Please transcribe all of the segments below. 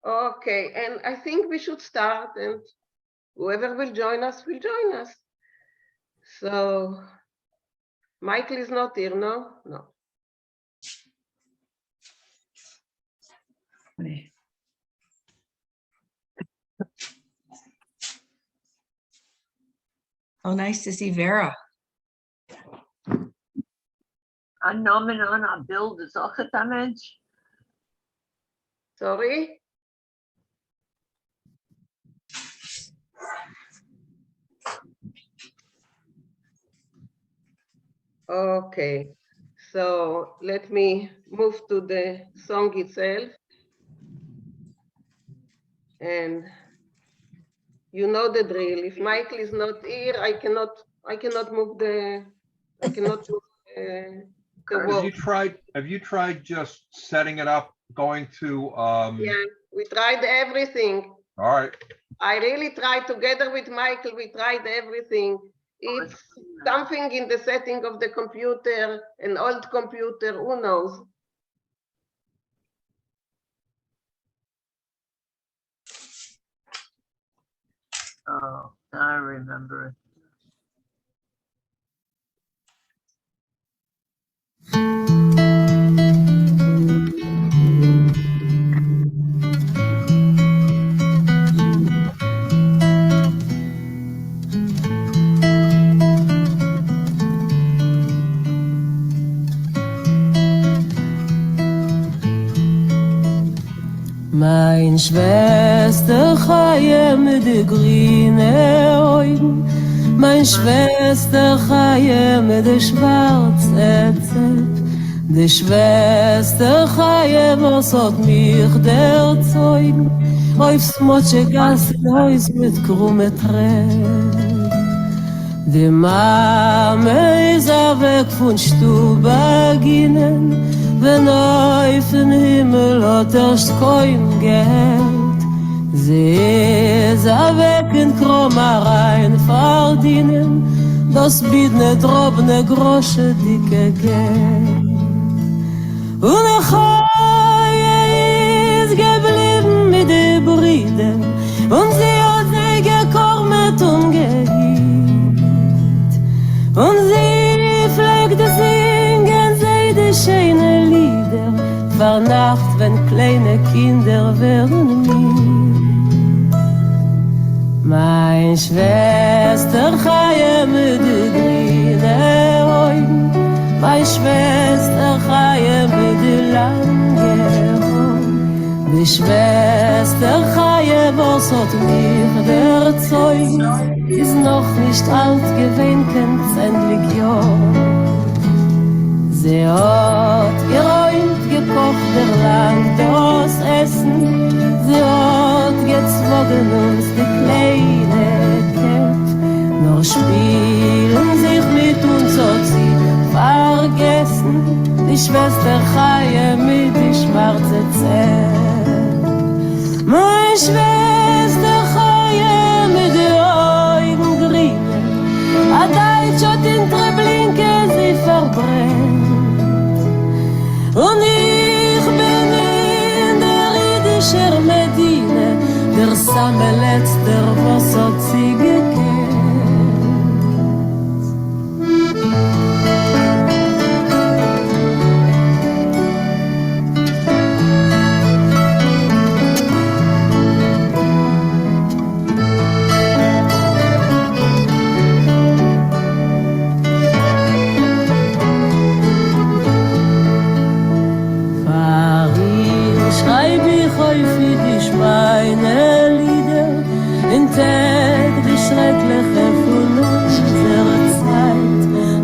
Okay, and I think we should start, and whoever will join us will join us. So, Michael is not here, no? No. Oh, nice to see Vera. Annomen on our build is auch a damage. Sorry? Okay, so let me move to the song itself. And you know the drill. If Michael is not here, I cannot move the words. Have you tried just setting it up, going to Yeah, we tried everything. all right. I really tried together with Michael, we tried everything. It's something in the setting of the computer, an old computer, who knows? Oh, I remember it. Mein Schwester Chaye mit de grüne Augen, mein Schwester Chaye mit de schwarze Zepp, de Schwester Chaye was hat mich der Zeugen, aufs Motsche Gas in Haus mit krumme Tränen. Die Mame ist weg von Stubaginnen, wenn auf den Himmel hat erst kein Geld. Sie ist weg in Kromareien verdienen, das biedne drobne Grosche dicke Geld. Und ist geblieben mit den Brüdern, und sie hat sie gekommen und gehielt. Und sie pflegte singen, sie die schöne Lieder, war Nacht, wenn kleine Kinder werden mild. Mein Schwester Chaye mit de grüne Augen, mein Schwester Chaye mit de lange Augen, die Schwester Chaye, was hat mich der Zeugen, ist noch nicht alt gewesen, endlich Jahr. Sie hat geräumt, gekocht, erlangt das Essen, sie hat gezwungen uns die kleine Kämpf, nur spielen sich mit uns hat sie vergessen, die Schwester Chaye mit die schwarze Zähne. Meine Schwester Chaye mit den Augen grünen, a Deutsch hat in Treblinke sie verbrennt. Und ich bin in der Yiddischer Medine, der Sammeletster, was hat sie gekannt. Meine Lieder in Tag die schreckliche von unserer Zeit.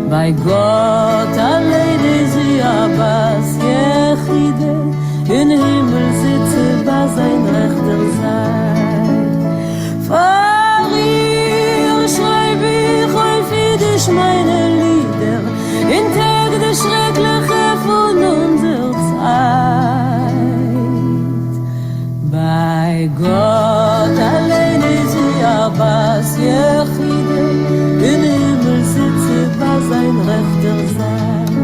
Bei Gott allein ist sie Abbas Yechide, in Himmel sitze bei sein rechter Seite. Vor ihr schreib ich auf Yiddish meine Lieder in Tag die schreckliche von unserer Zeit. Bei Gott allein ist sie Abbas Yechide, in Himmel sitze bei sein rechter Seite.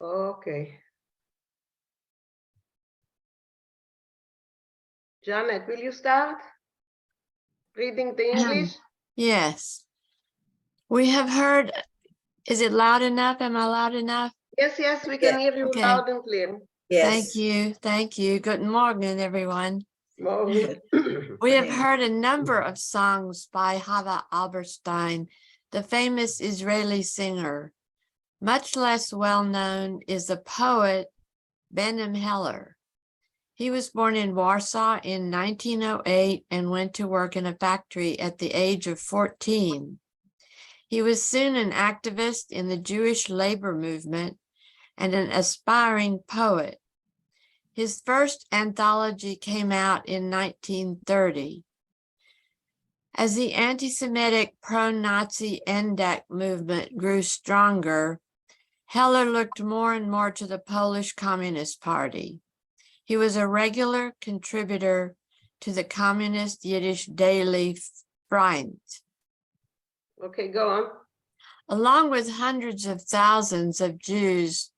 Okay. Janet, will you start reading the English? Yes. We have heard, is it loud enough? Am I loud enough? Yes, yes, we can hear you Okay. loud and clear. Thank you. Thank you. Guten Morgen, everyone. Morgen. We have heard a number of songs by Hava Alberstein, the famous Israeli singer. Much less well known is the poet Benim Heller. He was born in Warsaw in 1908 and went to work in a factory at the age of 14. He was soon an activist in the Jewish labor movement and an aspiring poet. His first anthology came out in 1930. As the anti-Semitic pro-Nazi NDAC movement grew stronger, Heller looked more and more to the Polish Communist Party. He was a regular contributor to the communist Yiddish daily Freund. Okay, go on. Along with hundreds of thousands of Jews,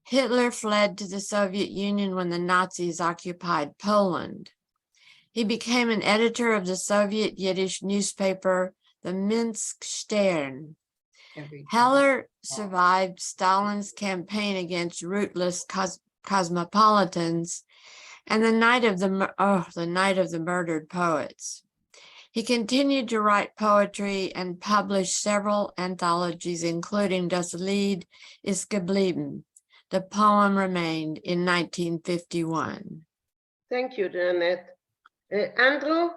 Hitler fled to the Soviet Union when the Nazis occupied Poland. He became an editor of the Soviet Yiddish newspaper, the Minsk Stern. Heller survived Stalin's campaign against rootless cosmopolitans and the night of the murdered poets. He continued to write poetry and published several anthologies, including Das Lied ist geblieben, The Poem Remained, in 1951. Thank you, Janet. Andrew?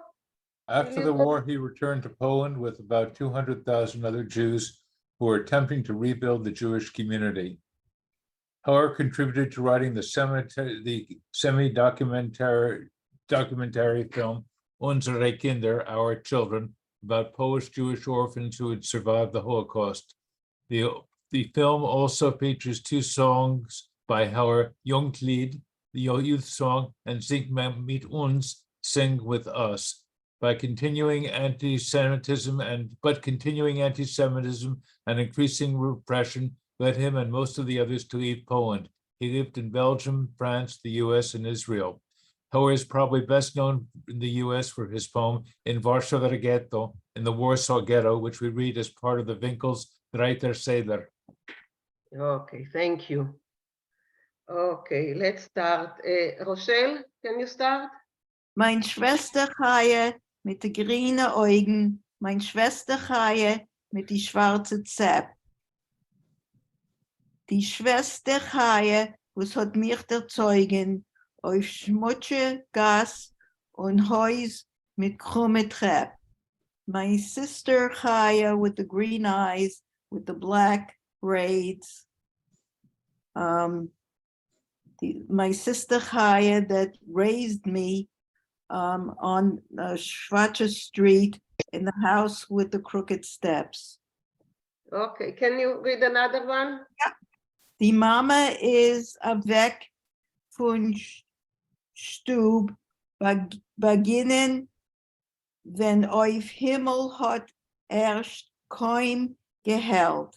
After the war, he returned to Poland with about 200,000 other Jews who were attempting to rebuild the Jewish community. Heller contributed to writing the semi-documentary film Unsere Kinder, Our Children, about Polish Jewish orphans who had survived the Holocaust. The film also features two songs by Heller, Junglied, the youth song, and Sing mit uns, Sing with Us. Continuing anti-Semitism and increasing repression led him and most of the others to leave Poland. He lived in Belgium, France, the US, and Israel. Heller is probably best known in the US for his poem In Warsaw Ghetto, in the Warsaw Ghetto, which we read as part of the Vinkl's Dreiter Seder. Okay, thank you. Okay, let's start. Rochelle, can you start? Mein Schwester Chaie mit de grüne Augen, mein Schwester Chaie mit die schwarze Zepp. Die Schwester Chaie, was hat mich erzeugen, auf schmutzige Gas und Häus mit krumme Treppe. My sister Chaie with the green eyes, with the black braids. My sister Chaie that raised me on Schwarze Street in the house with the crooked steps. Okay, can you read another one? Die Mama is weg von Stub, beginnen, wenn auf Himmel hat erst kaum gehält.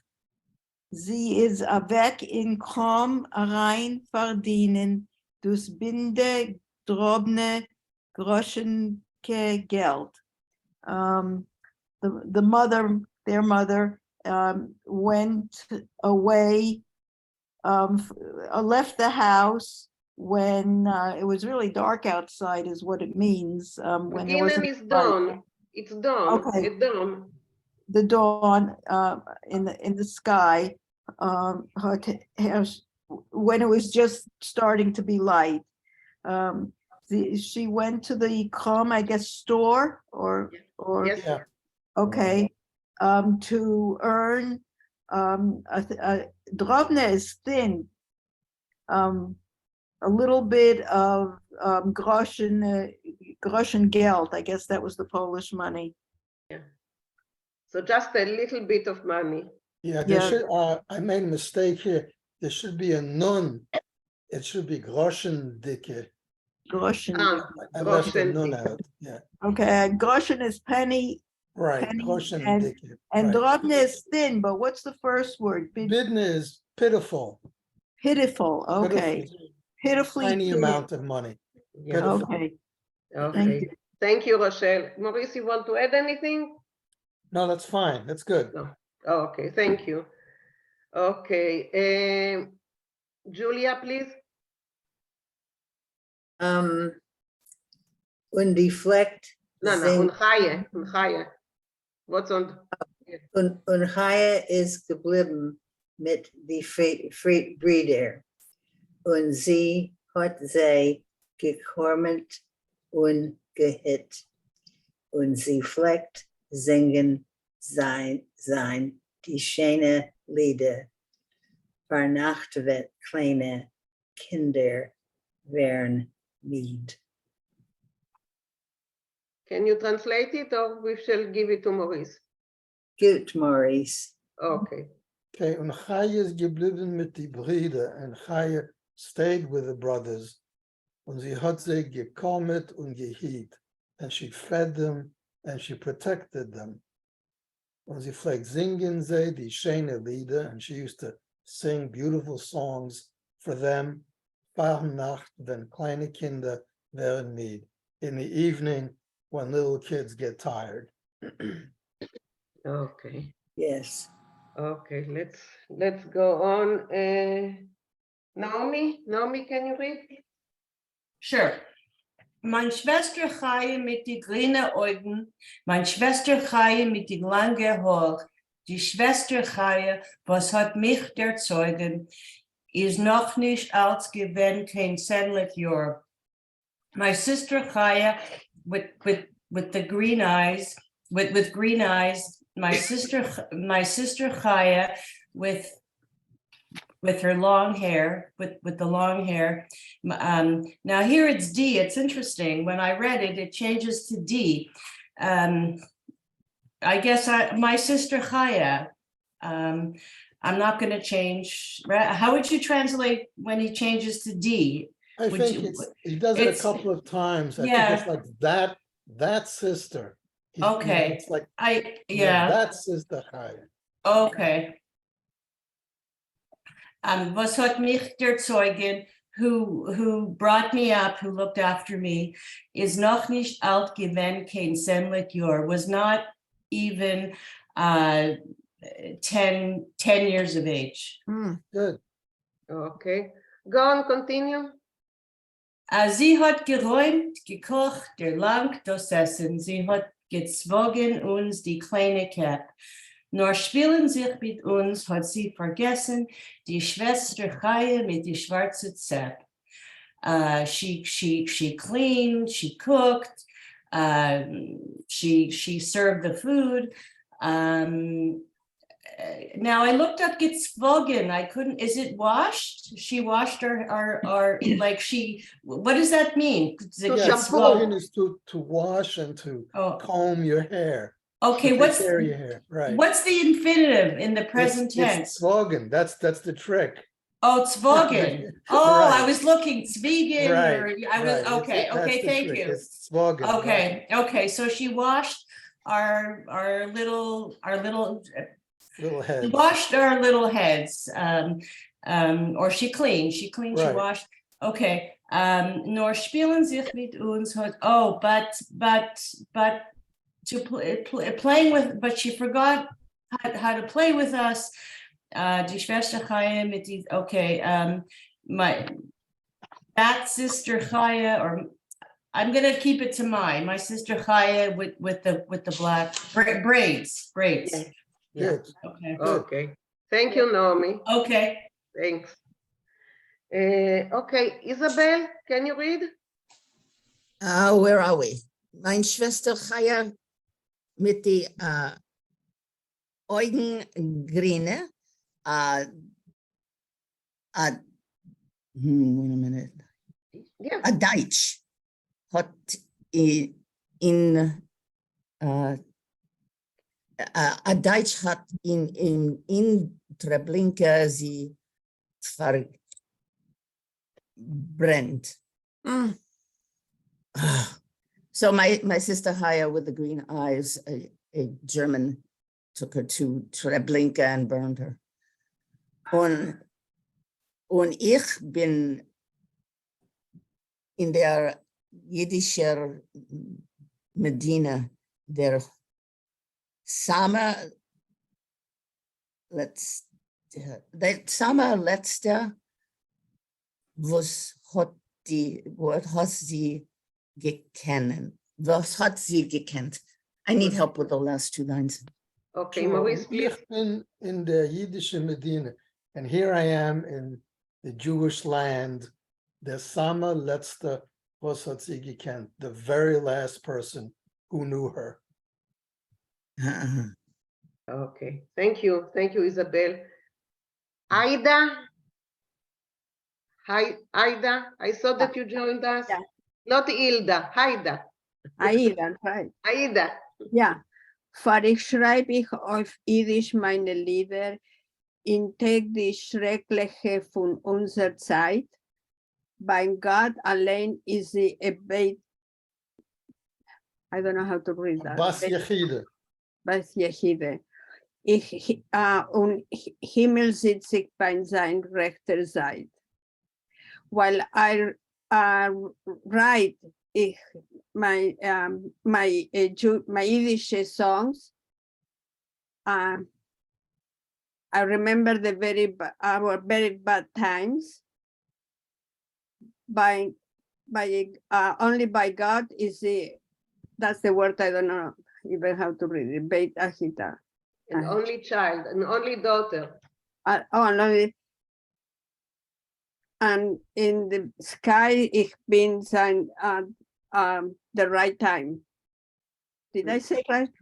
Sie ist weg in kaum rein verdienen, dus binde drobne groschenke Geld. Their mother went away, left the house when it was really dark outside, is what it means. When there Beginnen wasn't is light. dawn. It's dawn. Okay. It's dawn. The dawn in the sky, when it was just starting to be light. She went to the I guess, store or Yes. Yeah. okay, to earn drobne is thin, a little bit of groschen Geld. I guess that was the Polish money. So just a little bit of money. Yeah, there Yeah. should, I made a mistake here. There should be a nun. It should be groschen dicke. Groschen. I left the Groschen nun dicke. out, yeah, Okay, groschen is penny, right, Penny groschen and- dicke. and right. drobne is thin, but what's the first word? Bidden is pitiful. Pitiful, okay. Pitiful, Pitifully. tiny pitiful. amount of money. Yeah. Pitiful. Okay, Okay. Thank you, Rochelle. Maurice, you want to add anything? No, that's fine. That's good. No. Oh, okay, thank you. Okay, Julia, please. Und die Flecht No, sing, Unchaye. What's on? und Chaya ist geblieben mit die Brüder. Und sie hat sie gekrümmt und gehit. Und sie fleckt singen sein die schöne Lieder. Vernacht wird kleine Kinder werden Mied. Can you translate it or we shall give it to Maurice? Gut, Maurice. Okay. Okay, und Chaya ist geblieben mit die Brüder, and Chaya stayed with the brothers. Und sie hat sie gekommen und gehiet, and she fed them and she protected them. Und sie pflegt singen sie die schöne Lieder, and she used to sing beautiful songs for them. Nacht, wenn kleine Kinder werden müde. In the evening, when little kids get tired. Okay. Yes. Okay, let's go on. Naomi, can you read? Sure. Mein Schwester Chaie mit die grünen Augen, mein Schwester Chaie mit die langen Haar, die Schwester Chaie, was hat mich erzeugen, ist noch nicht als gewesen kein 10 Jahr. My sister Chaie with the green eyes, with green eyes, my sister Chaie with her long hair, with the long hair. Now here it's D. It's interesting. When I read it, it changes to D. I guess my sister Chaya. I'm not going to change. How would you translate when he changes to D? I Would think you- he does it a it's- couple of times. I Yeah. think it's like that sister. Okay. It's like Yeah. that sister Chaya. Okay. Was hat mich erzeugen, who brought me up, who looked after me, is noch nicht alt gewesen, kein 10 Jahr, was not even 10 years of age. Good. Okay. Go on, continue. Sie hat geräumt, gekocht, lang das Essen. Sie hat gezwungen uns die kleine Cap. Nur spielen sich mit uns, hat sie vergessen, die Schwester Chaie mit die schwarze Zepp. She cleaned, she cooked, she served the food. Now I looked up gezwungen. I couldn't, is it washed? She washed or like she, what does that mean? To Yeah, shampoo. slogan is to wash and to Oh, comb your hair. okay, to take what's care of your hair, right? what's the infinitive in the present It's tense? slogan. That's the trick. Oh, Zwogen. Oh, I Right. was looking Zwiegen or Right, I was, right. okay, That's okay, the thank trick. you. It's slogan. right. Okay, so she washed our little Little head. washed our little heads. Or she cleaned, she Right. washed. Okay. Nur spielen sich mit uns hat, but to playing with, but she forgot how to play with us. Die Schwester Chaie mit die, okay, that sister Chaie, or I'm gonna keep it to mine. My sister Chaie with the black braids. Yeah. Good. Okay. Okay. Thank you, Naomi. Okay. Thanks. Okay, Isabel, can you read? Where are we? Mein Schwester Chaya mit die Augen grüne. Wait a minute. Yeah. A Deutsch hat in a Deutsch hat in Treblinka sie verbrennt. Mm. So my sister Haya with the green eyes, a German, took her to Treblinka and burned her. Und Und ich bin in der jiddischer Medina, der Sommer letzte, was hat sie gekannt? Was hat sie gekannt? I need help with the last 2 lines. Okay, Sure. Maurice, please. Ich bin in der jiddische Medina, and here I am in the Jewish land. Der Sama letzte, was hat sie gekannt? The very last person who knew her. Okay, thank you, Isabel. Aida? Hi, Aida, I saw that you joined us. Yeah. Not Hilda, Haida. Aida, right. Aida. Ja, fahrig schreibe ich auf Yiddish meine Lieder in Tag die Schreckliche von unserer Zeit. Bei Gott allein ist sie I don't know how to read that. Bas Yechide. Bas Yechide. Und Himmel sitzt ich bei sein rechter Seite. While I write my Yiddish songs, I remember our very bad times. Only by God that's the word I don't know even how to read it. Beit Achita. An only child, an only daughter. And in the sky, ich bin sein the right time. Did I say right?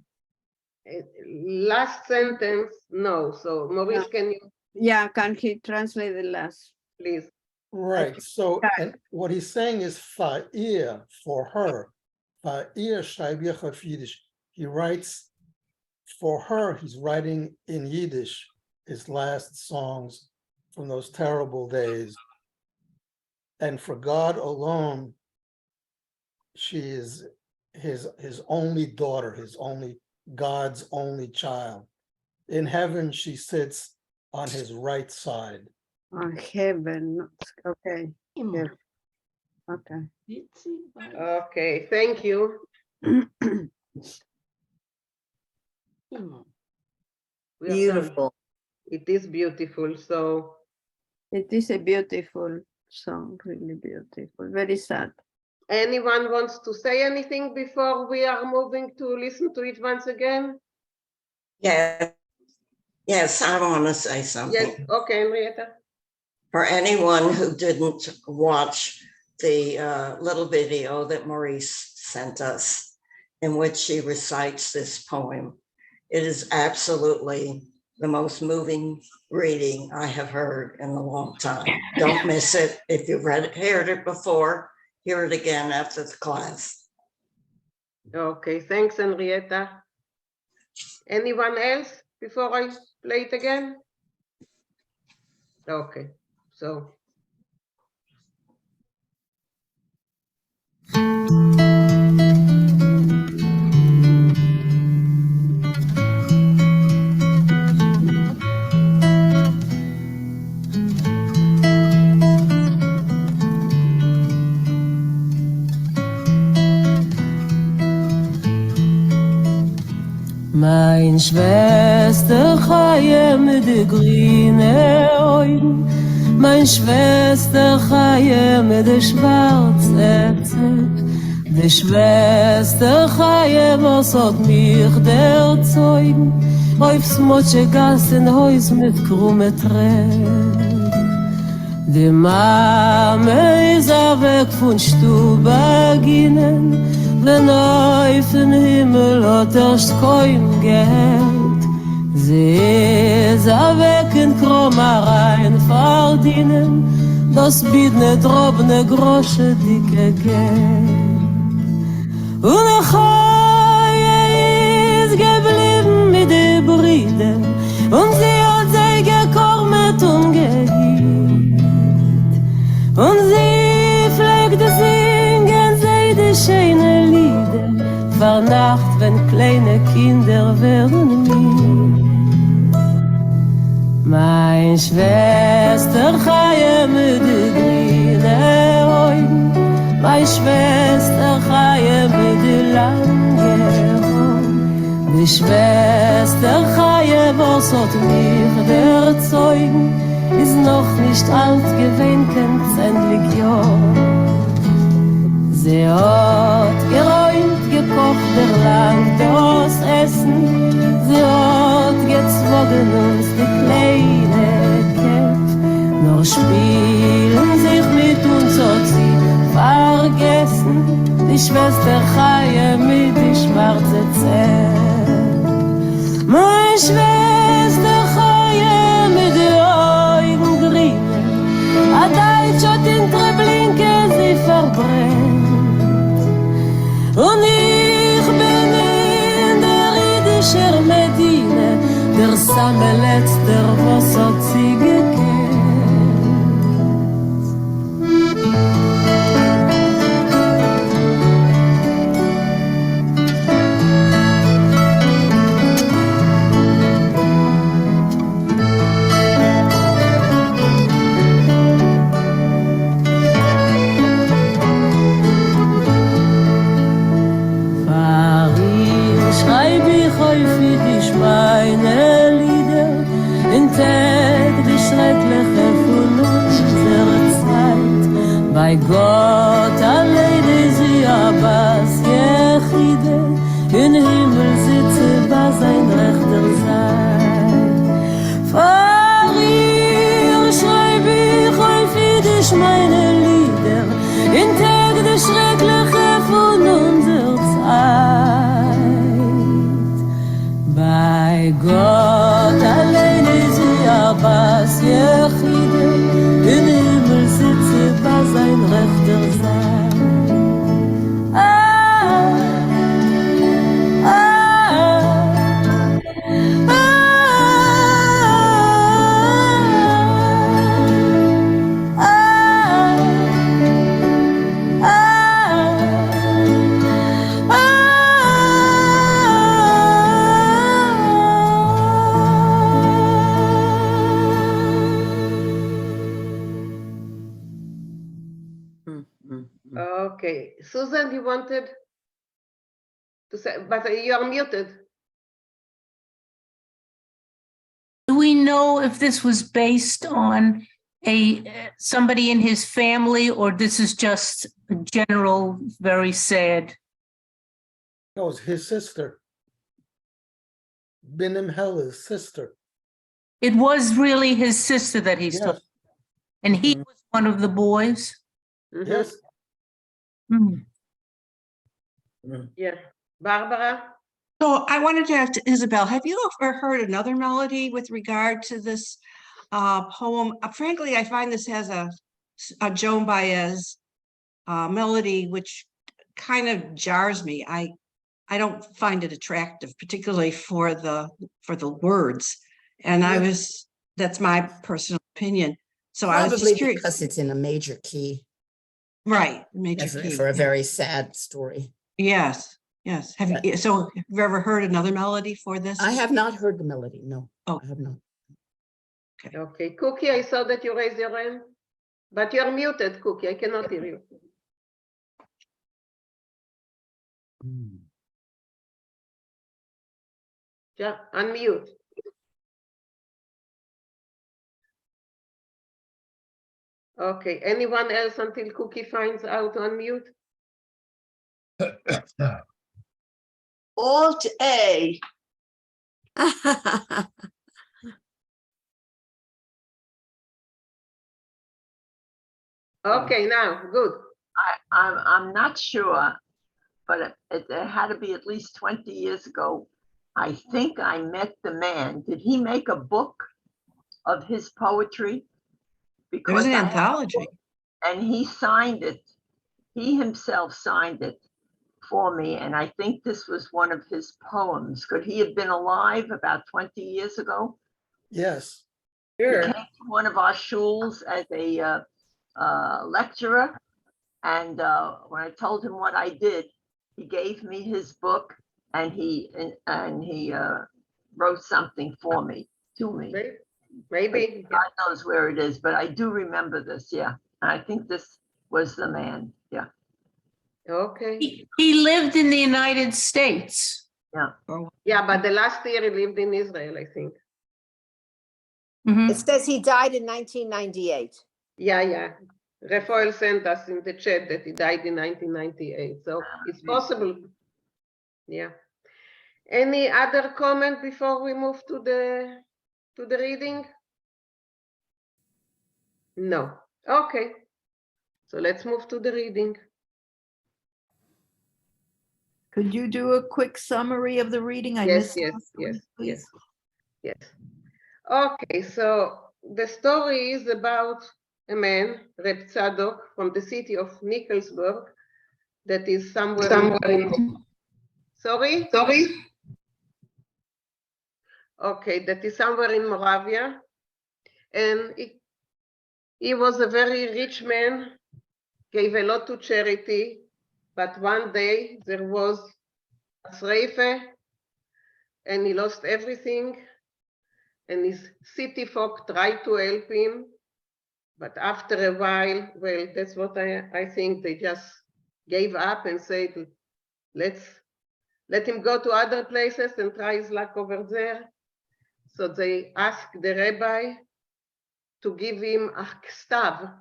Last sentence, no. So Maurice, can you Yeah, can he translate the last? please? Right, so and what he's saying is Fa'ir, for her. Fa'ir schreibe ich auf Yiddish. He writes for her, he's writing in Yiddish, his last songs from those terrible days. And for God alone, she is his only daughter, God's only child. In heaven, she sits on his right side. On heaven, okay. Yeah. Okay. Okay, thank you. We are done. Beautiful. It is beautiful, so It is a beautiful song, really beautiful, very sad. anyone wants to say anything before we are moving to listen to it once again? Yes, I want to say something. Yes, okay, Henrietta. For anyone who didn't watch the little video that Maurice sent us, in which she recites this poem, it is absolutely the most moving reading I have heard in a long time. Don't miss it. If you've heard it before, hear it again after the class. Okay, thanks, Henrietta. Anyone else before I play it again? Okay, so. Mein Schwester Chaye mit de grüne Augen, mein Schwester Chaye mit de schwarze Zähne, de Schwester Chaye, was hat mich der Zeugen, aufs Motsche Gas in Haus mit krumme Tränen. Die Mame ist weg von Stubaginnen, wenn auf den Himmel hat erst kein Geld. Sie ist weg in Kromereien verdienen, das biedne drobne Grosche dicke Geld. Und Chaye ist geblieben mit den Brüdern, und sie hat sich gekommen und gehielt. Und sie pflegte singen, sie die schöne Lieder, vor Nacht, wenn kleine Kinder werden mir. Mein Schwester Chaye meine Schwester Chaie mit der lange Hund. Die Schwester Chaie, was hat mich erzeugen, ist noch nicht alt gewesen, kein 10 Jahre. Sie hat geräumt, gekocht, erlangt das Essen. Sie hat gezwungen uns die kleine Kämpf. Noch spielen sich mit uns, hat sie vergessen. Die Schwester Chaie mit die schwarze Zähne. Meine Schwester Chaie mit den Augen grünen. A Deutsch hat in Treblinke sie verbrennt. Und ich bin in der Yiddischer Medine, der Sammelletzter, was hat sie gekannt. Meine Lieder in Tag die schreckliche von unserer Zeit. Bei Gott allein ist sie Abbas Yechide, in Himmel sitze bei sein rechter Seite. Vor ihr schreib ich auf Yiddish meine Lieder in Tag die schreckliche von unserer Zeit. Bei Gott allein ist sie Abbas Yechide, in Himmel sitze bei sein rechter Seite. Okay, Susan, you wanted to say, but you are muted. Do we know if this was based on somebody in his family, or this is just a general, very sad? No, it's his sister. Binim Hella's sister. It was really his sister that he's Yes. talking, and he was one of the boys. Yes. Hmm. Yeah, Barbara? So I wanted to ask Isabel, have you ever heard another melody with regard to this poem? Frankly, I find this has a Joan Baez melody, which kind of jars me. I don't find it attractive, particularly for the words. And that's my personal opinion. So I was Probably just curious. because it's in a major key. Right, major key. For a very sad story. Yes, yes. Have you ever heard another melody for this? I have not heard the melody, no. Oh. I have not. Okay, Cookie, I saw that you raised your hand, but you're muted, Cookie. I cannot hear you. Yeah, unmute. Okay, anyone else until Cookie finds out to unmute? Alt A. Okay, now, good. I'm not sure, but it had to be at least 20 years ago. I think I met the man. Did he make a book of his poetry? There's an I have a anthology. book, and he signed it. He himself signed it for me, and I think this was one of his poems. Could he have been alive about 20 years ago? Yes. He came to one of our shuls as a lecturer, and when I told him what I did, he gave me his book, and he wrote something for me, to me. Maybe. God knows where it is, but I do remember this, yeah. And I think this was the man, yeah. Okay. He lived in the United States. Yeah, but the last year he lived in Israel, I think. It says he died in 1998. Yeah. Rafael sent us in the chat that he died in 1998. So it's possible. Yeah. Any other comment before we move to the reading? No. Okay. So let's move to the reading. Could you do a quick summary of the reading? I Yes, missed yes, last one, yes, please. Yes. Okay, so the story is about a man, Reb Tzadok, from the city of Nikolsburg, that is somewhere in... Sorry? Okay, that is somewhere in Moravia. And he was a very rich man, gave a lot to charity, but one day there was a sreife and he lost everything. And his city folk tried to help him. But after a while, well, that's what I think, they just gave up and said, let him go to other places and try his luck over there. So they asked the rabbi to give him a kstav,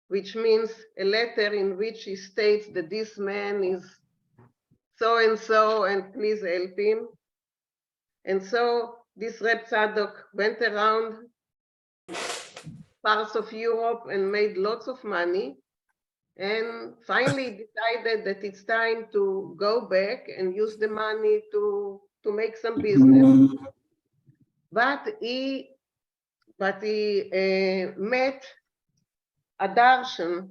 which means a letter in which he states that this man is so-and-so and please help him. And so this Reb Tzadok went around parts of Europe and made lots of money, and finally decided that it's time to go back and use the money to make some business. But he met a darshan,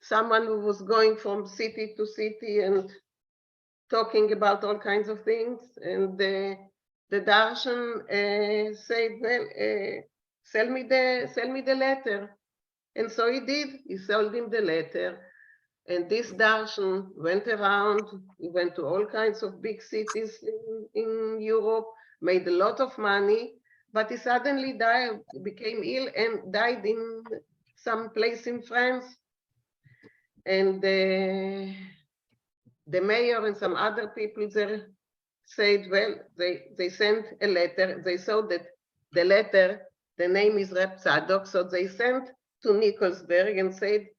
someone who was going from city to city and talking about all kinds of things. And the darshan said, well, sell me the letter. And so he did. He sold him the letter. And this darshan went around. He went to all kinds of big cities in Europe, made a lot of money, but he suddenly died, became ill and died in some place in France. And the mayor and some other people there said, well, they sent a letter. They saw that the letter, the name is Reb Tzadok, so they sent to Nikolsburg and said,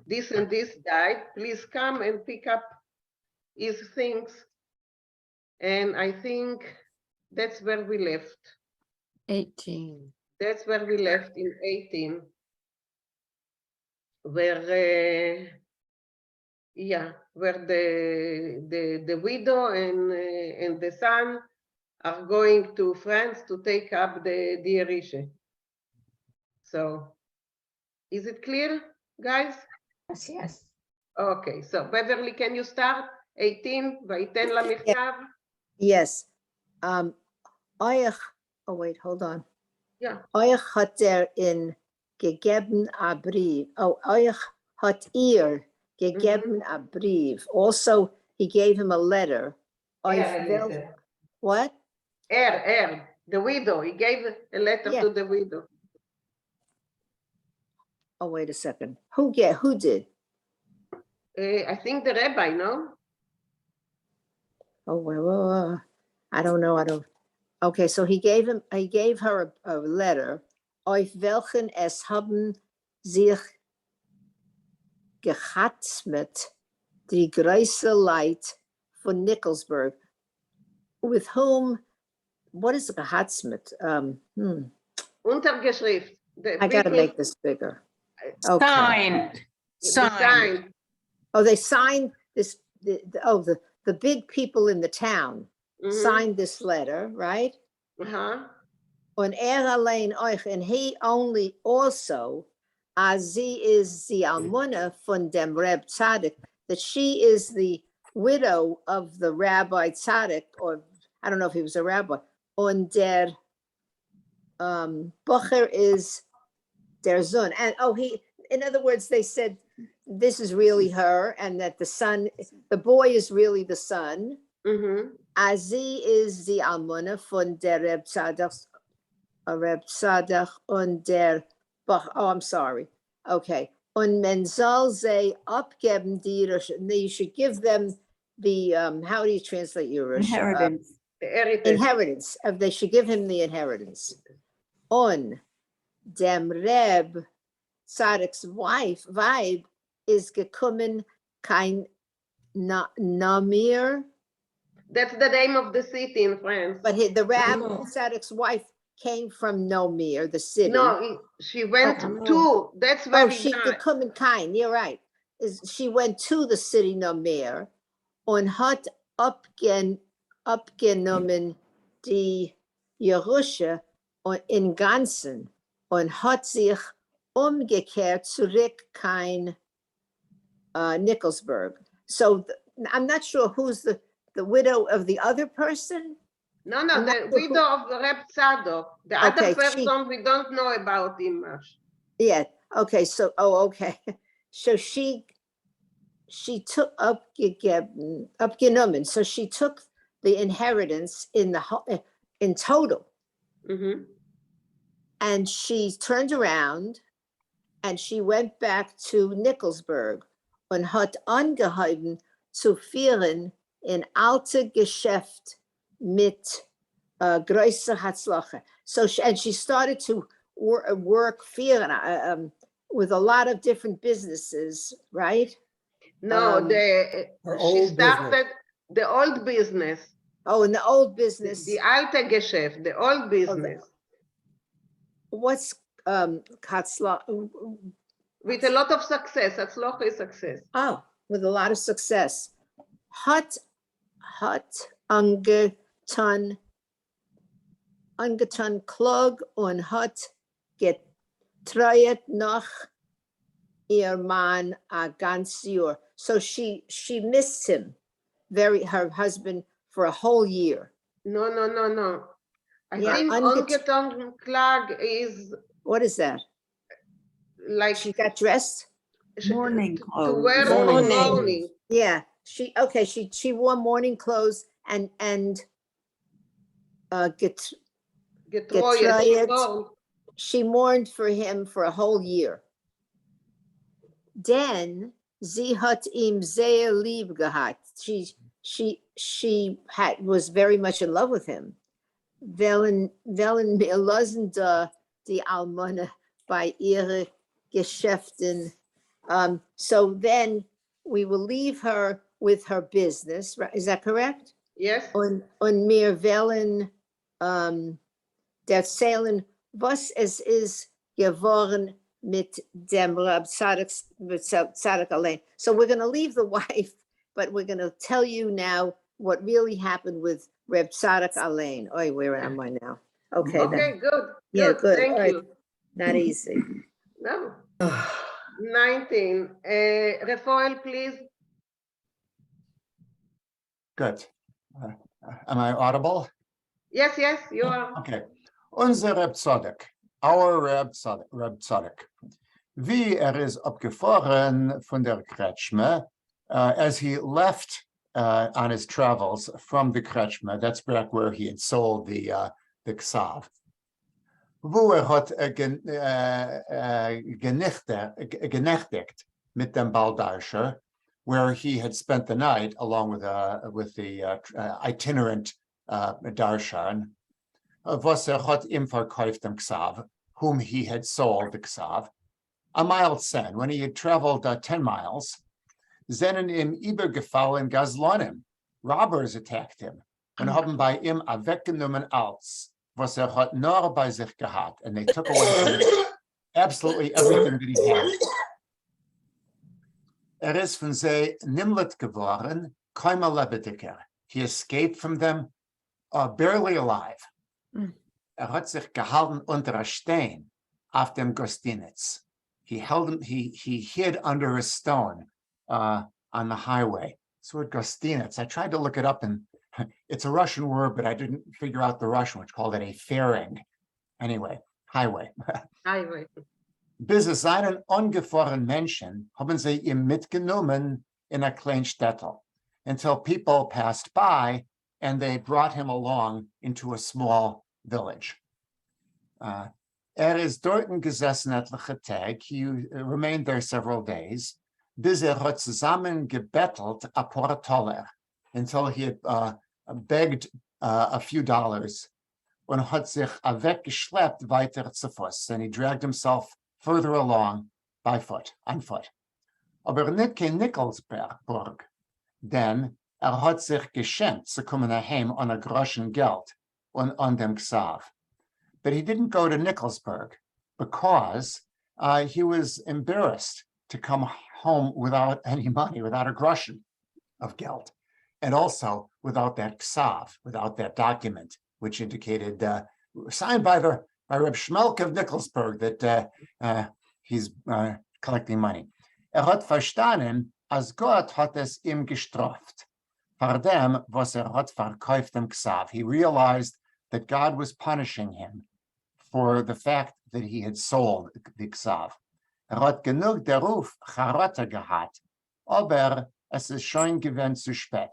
this and this died, please come and pick up his things. And I think that's where we left. 18. That's where we left in 18, where where the widow and the son are going to France to take up the Yerishe. So, is it clear, guys? Yes. Okay, so Beverly, can you start? 18, ויתן למכתב? Yes. Euch, oh wait, hold on. Yeah. Euch hat in gegeben a brief. Oh, euch hat gegeben a brief. Also, he gave him a letter. What? The widow. He gave a letter to the widow. Oh, wait a second. Who did? I think the rabbi, no? Oh, well, I don't know. Okay, so he gave her a letter. Auf welchen es haben sich gehatmet die große Leid von Nikolsburg. With whom, what is gehatmet? Untergeschrift. I gotta make this bigger. Okay. Signed. Oh, they signed this, the big people in the town signed this letter, right? Und allein euch, and he only also, as sie is the almuna von dem Reb Tzadok, that she is the widow of the Rabbi Tzadok, or I don't know if he was a rabbi, und der Bocher is der Zun. And in other words, they said, this is really her, and that the boy is really the son. Azi is the almuna von der Reb Tzadok und der, oh, I'm sorry. Okay. Und man soll sie abgeben die Yerusha. You should give them the, how do you translate Yerusha? Inheritance. The heritage. Inheritance. They should give him the inheritance. On dem Reb Tzadik's vibe is gekommen kein Namir. That's the name of the city in France. But the Reb Tzadik's wife came from Nomir, the city. No, she went Oh. to, that's where Oh, we she got. gekommen kein, you're right. She went to the city Nomir und hat abgenommen die Jerusha in Ganzen und hat sich umgekehrt zurück kein Nickelsburg. So I'm not sure who's the widow of the other person. No, I'm not the sure widow of Reb Tzadok. The other Okay, person, we don't know about him much. Yeah, okay, so, okay. So she took abgenommen, so she took the inheritance in total. Mhm. And she turned around and she went back to Nickelsburg und hat angehalten zu führen in alte Geschäft mit größer Hatzlache. So she started to work führen with a lot of different businesses, right? No, Her she old started business. the old business. Oh, in the old business. The alte Geschäft, the old business. What's Hatzlache? With a lot of success. Hatzlache is success. Oh, with a lot of success. Hat angetan klug und hat getreut nach ihr Mann a ganz Jahr. So she missed him, her husband, for a whole year. No. I Yeah, think ungetan klag is What is that? like She got dressed? Mourning to clothes. wear mourning. Yeah, she wore mourning clothes and Getreuet. she mourned for him for a whole year. Then sie hat ihm sehr lieb gehabt. She was very much in love with him. Wellen wir lassen die Almone bei ihre Geschäften. So then we will leave her with her business, right? Is that correct? Yes. Und wir wollen erzählen, was es ist geworden mit dem Reb Tzadok allein. So we're going to leave the wife, but we're going to tell you now what really happened with Reb Tzadok allein. Oh, where am I now? Okay. Okay, good. Yeah, good. Thank All right. you. Not easy. No. 19. Rafael, please. Good. Am I audible? Yes, you are. Okay. Unser Reb Tzadok, our Reb Tzadok. Wie is abgefahren von der Kretschme, as he left on his travels from the Kretschme, that's back where he had sold the Ksav. Wo hat genächtigt mit dem Baldarscher, where he had spent the night along with the itinerant Darshan, was hat ihm verkauft dem Ksav, whom he had sold the Ksav. A mile sen, when he had traveled 10 miles, seien ihm übergefallen Gazlonim. Robbers attacked him and haben bei ihm weggenommen alles, was hat nur bei sich gehabt, and they took away from him absolutely everything that he had. Is von sie nimlet geworden, kaum lebendiger. He escaped from them barely alive. Hat sich gehalten unter a Stein auf dem Gostinitz. He hid under a stone on the highway. This word Gostinitz, I tried to look it up, and it's a Russian word, but I didn't figure out the Russian, which called it a fairing. Anyway, highway. Highway. Bis es seinen ungefahren Menschen haben sie ihm mitgenommen in a Kleinstädtel, until people passed by and they brought him along into a small village. Is dorten gesessen etliche Tag. He remained there several days. Bis hat zusammengebettelt a paar Toller, until he had begged a few dollars. Und hat sich weggeschleppt weiter zu Fuß. And he dragged himself further along by foot, on foot. Aber nicht kein Nickelsburg, denn hat sich geschenkt zu kommen heim on a groschen Geld und on dem Gsav. But he didn't go to Nickelsburg because he was embarrassed to come home without any money, without a groschen of Geld, and also without that Gsav, without that document, which indicated, signed by Reb Schmelk of Nickelsburg, that he's collecting money. Hat verstanden, als Gott hat es ihm gestraft. Vor dem, was hat verkauft dem Gsav. He realized that God was punishing him for the fact that he had sold the Gsav. Hat genug der Ruf Charata gehabt, aber es ist schon gewesen zu spät.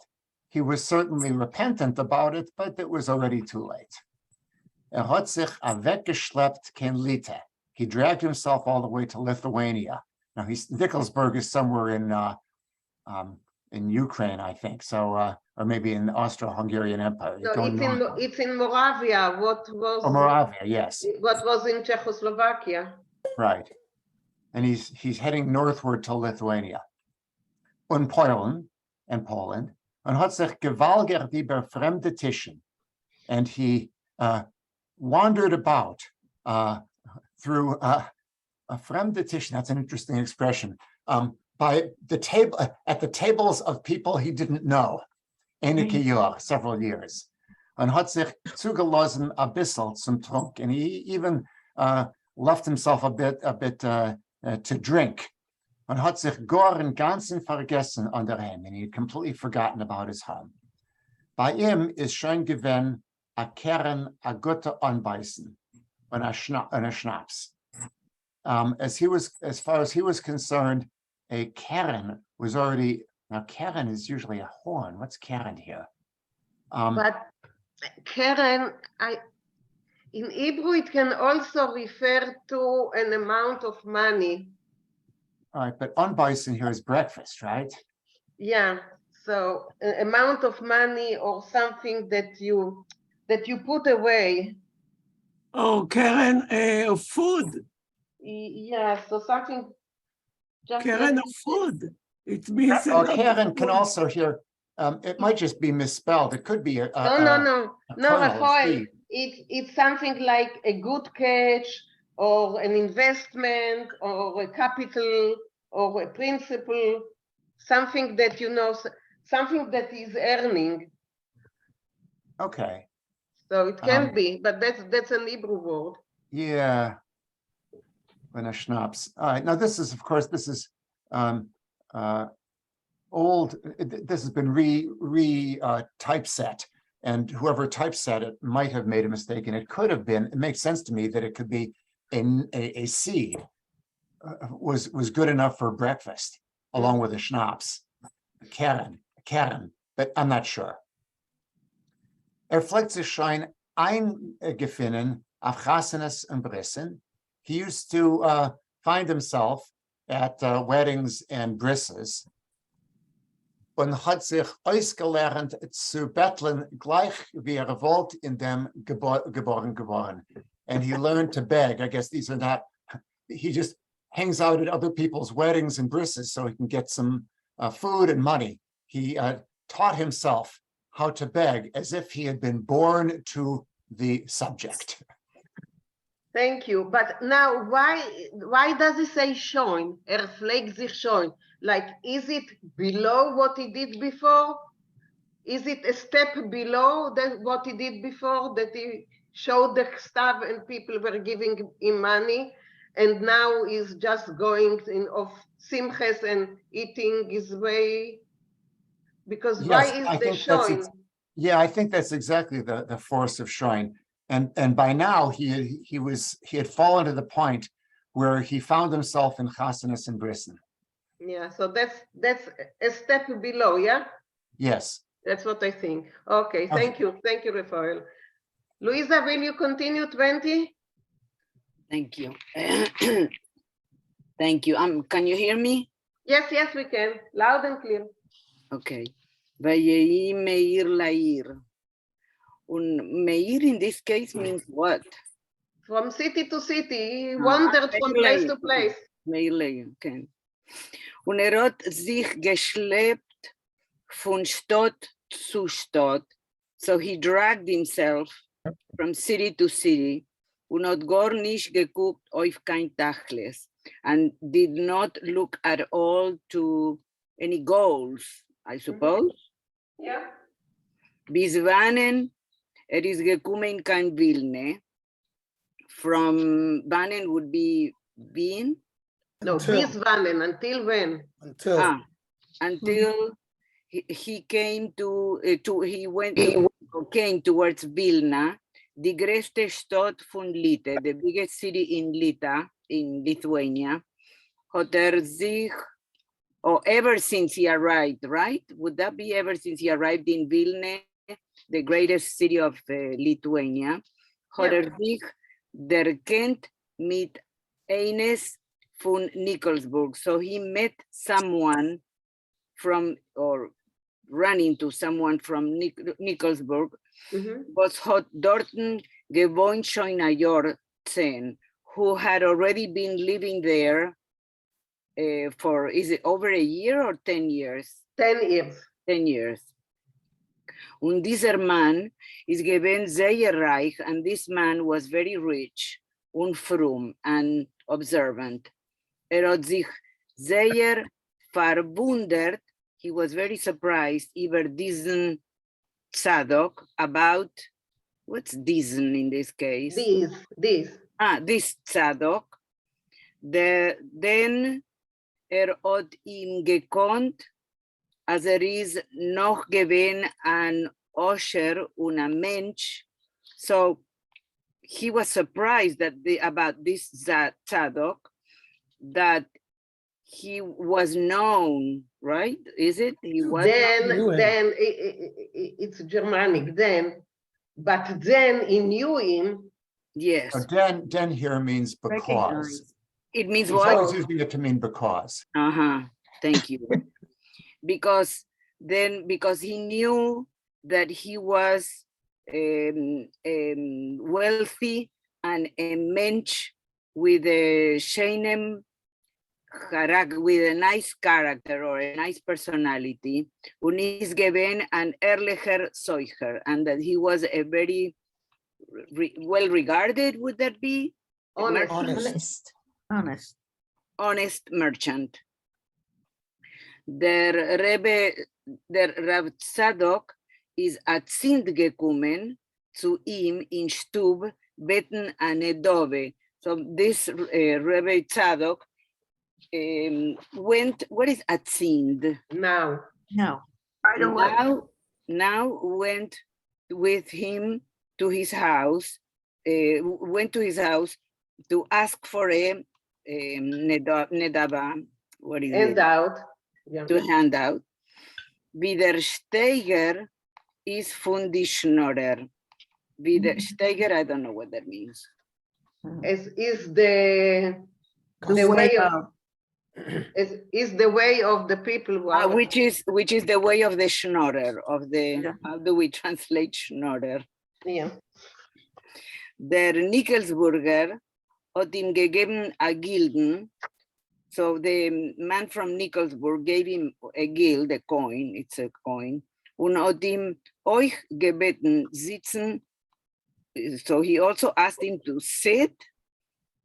He was certainly repentant about it, but it was already too late. Hat sich weggeschleppt kein Lite. He dragged himself all the way to Lithuania. Now, Nickelsburg is somewhere in Ukraine, I think. So, or maybe in the Austro-Hungarian Empire. No, it's in Moravia. Moravia, yes. What was in Czechoslovakia. Right. And he's heading northward to Lithuania. Und Poland, and hat sich gewalgert über fremde Tischen. And he wandered about through a fremde Tischen. That's an interesting expression. By the table, at the tables of people he didn't know, einige Jahre, several years. Und hat sich zugelassen a bissel zum Trunk. And he even left himself a bit to drink. Und hat sich gar im Ganzen vergessen an der Heim. And he had completely forgotten about his home. Bei ihm ist schon gewesen a Kern, a gute Anbeißen und a Schnaps. As far as he was concerned, a Karen was already, now Karen is usually a horn. What's Karen here? But Karen, in Hebrew, it can also refer to an amount of money. All right, but Anbeißen here is breakfast, right? Yeah, so an amount of money or something that you put away. Oh, Karen, of food. Yeah, so something. Karen of food. It means. Karen can also here. It might just be misspelled. It could be a. No, Rafael. It's something like a good catch, or an investment, or a capital, or a principal, something that something that is earning. Okay. So it can be, but that's an Hebrew word. Yeah. When a schnapps. All right. Now this is, of course, old. This has been typeset, and whoever typeset it might have made a mistake, and it could have been. It makes sense to me that it could be a seed was good enough for breakfast, along with a schnapps, Karen, but I'm not sure. Fleckt sich schon eingefunden auf Chasanes und Brissen. He used to find himself at weddings and brisses. Und hat sich ausgelernt zu betteln, gleich wie wollte in dem geboren geworden. And he learned to beg. I guess these are not, he just hangs out at other people's weddings and brisses so he can get some food and money. He taught himself how to beg as if he had been born to the subject. Thank you. But now, why does he say schon? Pflegt sich schon. Like, is it below what he did before? Is it a step below what he did before, that he showed the stuff and people were giving him money, and now he's just going of simches and eating his way? Because Yes, why is the showing? Yeah, I think that's exactly the force of showing. And by now he had fallen to the point where he found himself in Chasanas and Brissen. Yeah, so that's a step below, yeah? Yes. That's what I think. Okay, thank you, Rafael. Luisa, will you continue 20? Thank you. Thank you. Can you hear me? Yes, yes, we can. Loud and clear. Okay. Vayehi meir la'ir. Meir in this case means what? From city to city, he Ah, wandered from Meir place la'ir, to place. Meir la'ir, okay. Und hat sich geschleppt von Stadt zu Stadt. So he dragged himself from city to city und hat gar nicht geguckt auf kein Tachlis and did not look at all to any goals, I suppose. Yeah. Bis wann is gekommen in kein Vilne. From Banen would be Wien. No, bis wann, until when? Until he came came towards Vilna, the größte Stadt von Lita, the biggest city in Lita, in Lithuania, hat sich, or ever since he arrived, right? Would that be ever since he arrived in Vilna, the greatest city of Lithuania, hat sich erkennt mit eines von Nikolsburg. So he met someone from, or ran into someone from Nikolsburg, was hat dorten gewohnt schon ein Jahr 10, who had already been living there for, is it over a year or 10 years? 10 years. 10 years. Und dieser Mann ist gewesen sehr reich, and this man was very rich und fromm and observant. Hat sich sehr verwundert, he was very surprised über diesen Tzadok, about, what's diesen in this case? This. This Tzadok. Then hat ihm gekonnt, als ist noch gewesen ein Osher und ein Mensch. So he was surprised that about this Tzadok, that he was known, right? Is it? He was then it's Germanic, then, but then he knew him. Yes. Den here means because. It means He's what? always using it to mean because. Thank you. because he knew that he was wealthy and a mensch with a sheinem with a nice character or a nice personality, und is given an ehrlicher Zeuger, and that he was a very well regarded, would that be? Honest. Honest merchant. Der Rav Tzadok is Zind gekommen zu ihm in Stub beten eine Dove. So this Rebbe Tzadok went, what is Atzind? Now. Right away. Now went with him to his house, to ask for a nedava, what is it? To hand out. Wie der Steiger is von die Schnorrer. Wie der Steiger, I don't know what that means. Is the way of is the way of the people who are, which is the way of the Schnorrer, of the, how do we translate Schnorrer? Yeah. Der Nikolsburger hat ihm gegeben a Gilden. So the man from Nikolsburg gave him a guild, a coin, it's a coin, und hat ihm euch gebeten sitzen. So he also asked him to sit,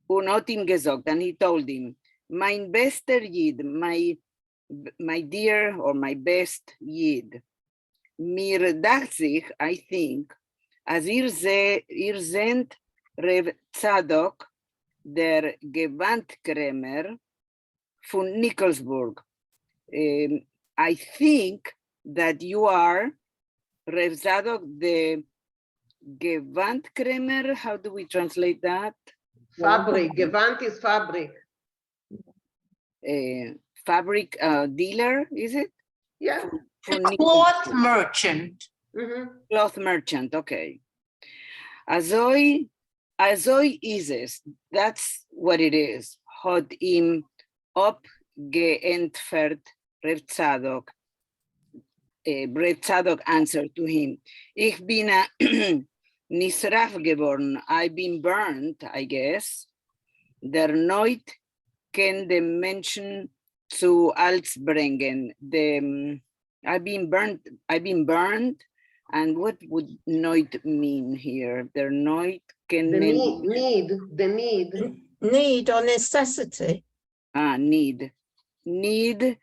und hat ihm gesagt, and he told him, mein bester Yid, my dear or my best Yid, mir dacht sich, I think, as ihr seid Rev Tzadok, der Gewandkrämer von Nikolsburg. I think that you are Rev Tzadok, the Gewandkrämer. How do we translate that? Fabric. Gewand is fabric. Fabric dealer, is it? Yeah. Cloth merchant. Cloth merchant, okay. Azoi Also ist es. That's what it is. Hat ihm abgeentfert, Reb Tzadok. Reb Tzadok answered to him, Ich bin nisraf geworden. I've been burned, I guess. Der Neut kann den Menschen zu Alts bringen. I've been burned. And what would Neut mean here? Der Neut can The mean Need or necessity. need. Need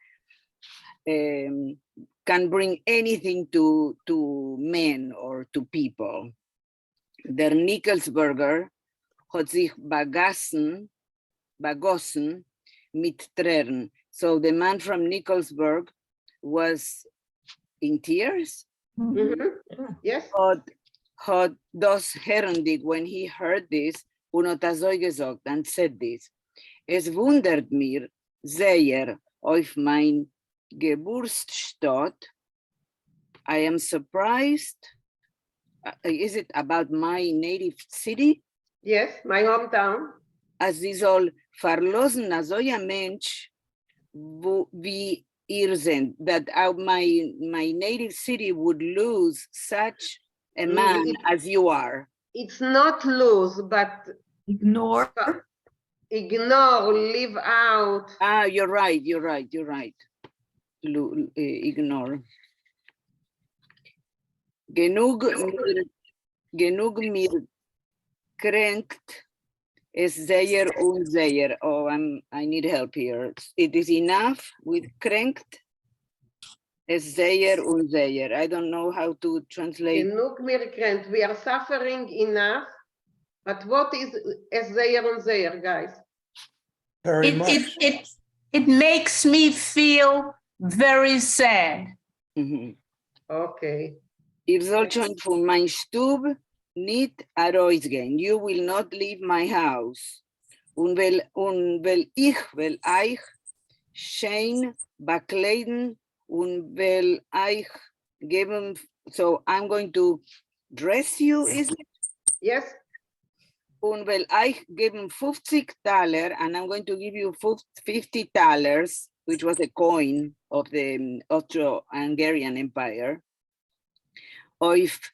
can bring anything to men or to people. Der Nickelsburger hat sich begossen mit Tränen. So the man from Nickelsburg was in tears. Yes. Hat das Herrendig, when he heard this, und hat so gesagt and said this. Es wundert mir sehr auf mein Geburtsstadt. I am surprised. Is it about my native city? Yes, my hometown. Als sie soll verlassen, so ein Mensch, wie ihr seid, that my native city would lose such a man as you are. It's not lose, but ignore. Ignore, leave out. You're right. Ignore. Genug mir kränkt, es sehr unseher. Oh, I need help here. It is enough with kränkt. Es sehr unseher. I don't know how to translate. Genug mir kränkt. We are suffering enough. But what is es sehr unseher, guys? Very much. It makes me feel very sad. Okay. Ihr sollt schon von mein Stub nicht herausgehen. You will not leave my house. Und weil ich will euch schön bekleiden und will euch geben. So I'm going to dress you, is it? Yes. Und will euch geben $50 and I'm going to give you $50, which was a coin of the Austro-Hungarian Empire. Auf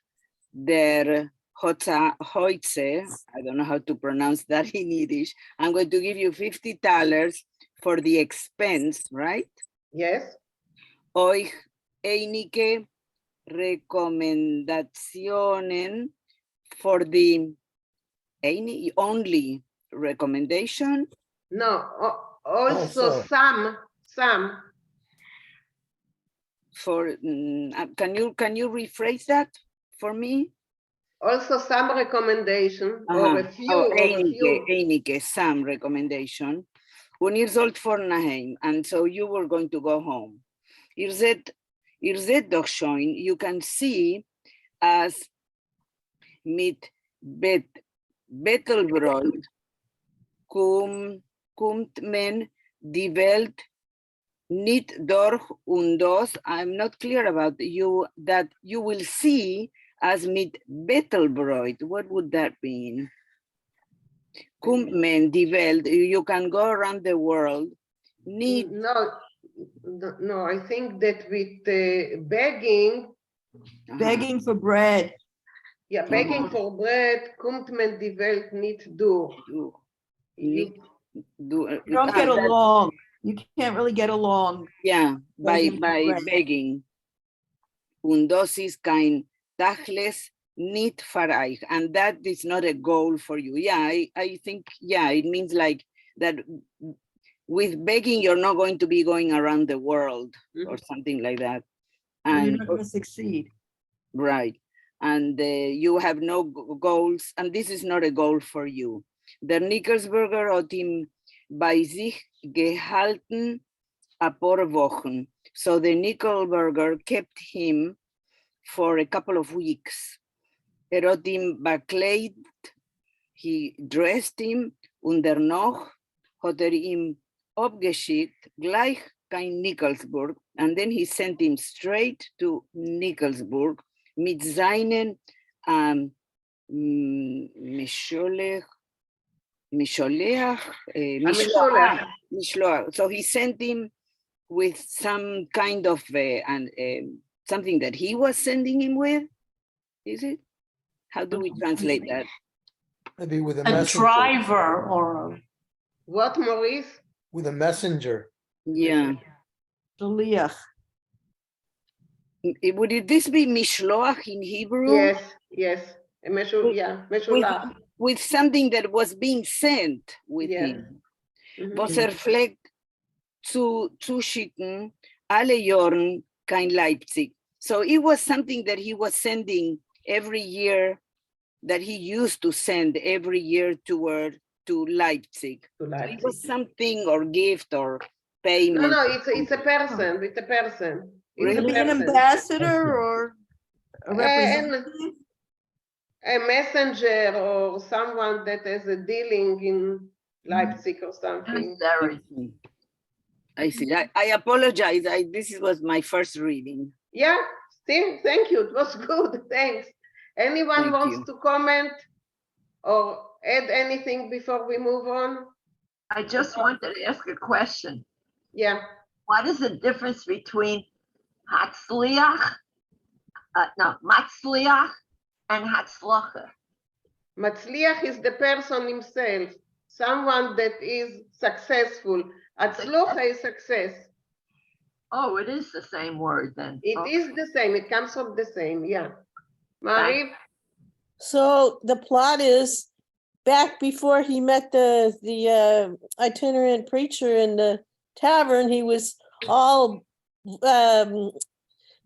der Heute, I don't know how to pronounce that in Yiddish, I'm going to give you $50 for the expense, right? Yes. Euch einige Rekommendationen for the only recommendation? No, also some. For can you rephrase that for me? Also some recommendation or a few. Einige, some recommendation. Und ihr sollt vorneheim, and so you were going to go home. Ihr seht doch schon, you can see as mit Bettelbrot kommt man die Welt nicht durch und das. I'm not clear about you, that you will see as mit Bettelbrot. What would that mean? Kommt man die Welt, you can go around the world. No, I think that with begging. Begging for bread. Yeah, begging for bread, kommt man die Welt nicht durch. You don't get along. You can't really get along. Yeah, by begging. Und das ist kein Tachles nicht für euch. And that is not a goal for you. Yeah, I think, yeah, it means like that with begging, you're not going to be going around the world or something like that. And you're not going to succeed. Right. And you have no goals, and this is not a goal for you. Der Nickelsburger hat ihm bei sich gehalten a paar Wochen. So the Nickelburger kept him for a couple of weeks. Hat ihm bekleidet, he dressed him, und danach hat ihm abgeschickt, gleich kein Nickelsburg, and then he sent him straight to Nickelsburg mit seinen Misholech, Misholeach, Mishloach. Mishloach. So he sent him with some kind of something that he was sending him with. Is it? How do we translate that? Maybe with a A messenger. driver or a What, Maurice? With a messenger. Yeah. Shaliach. Would this be Mishloach in Hebrew? Yes, yes. Meshulach. With something that was being sent with Yeah. him. Was pflegt zu schicken alle Jahren kein Leipzig. So it was something that he was sending every year, that he used to send every year to Leipzig. So it was something or gift or payment. No, it's a person. It's a person. It's Could a it be an person. ambassador or a And representative? a messenger or someone that has a dealing in Leipzig or something. I see. I apologize. This was my first reading. Yeah, thank you. It was good. Thanks. Anyone wants to comment or add anything before we move on? I just wanted to ask a question. Yeah. What is the difference between Hatzliach, Matzliach and Hatzlacha? Matzliach is the person himself, someone that is successful. Hatzlucha is success. Oh, it is the same word then. It is the same. It comes from the same. Yeah. Marie? So the plot is back before he met the itinerant preacher in the tavern, he was all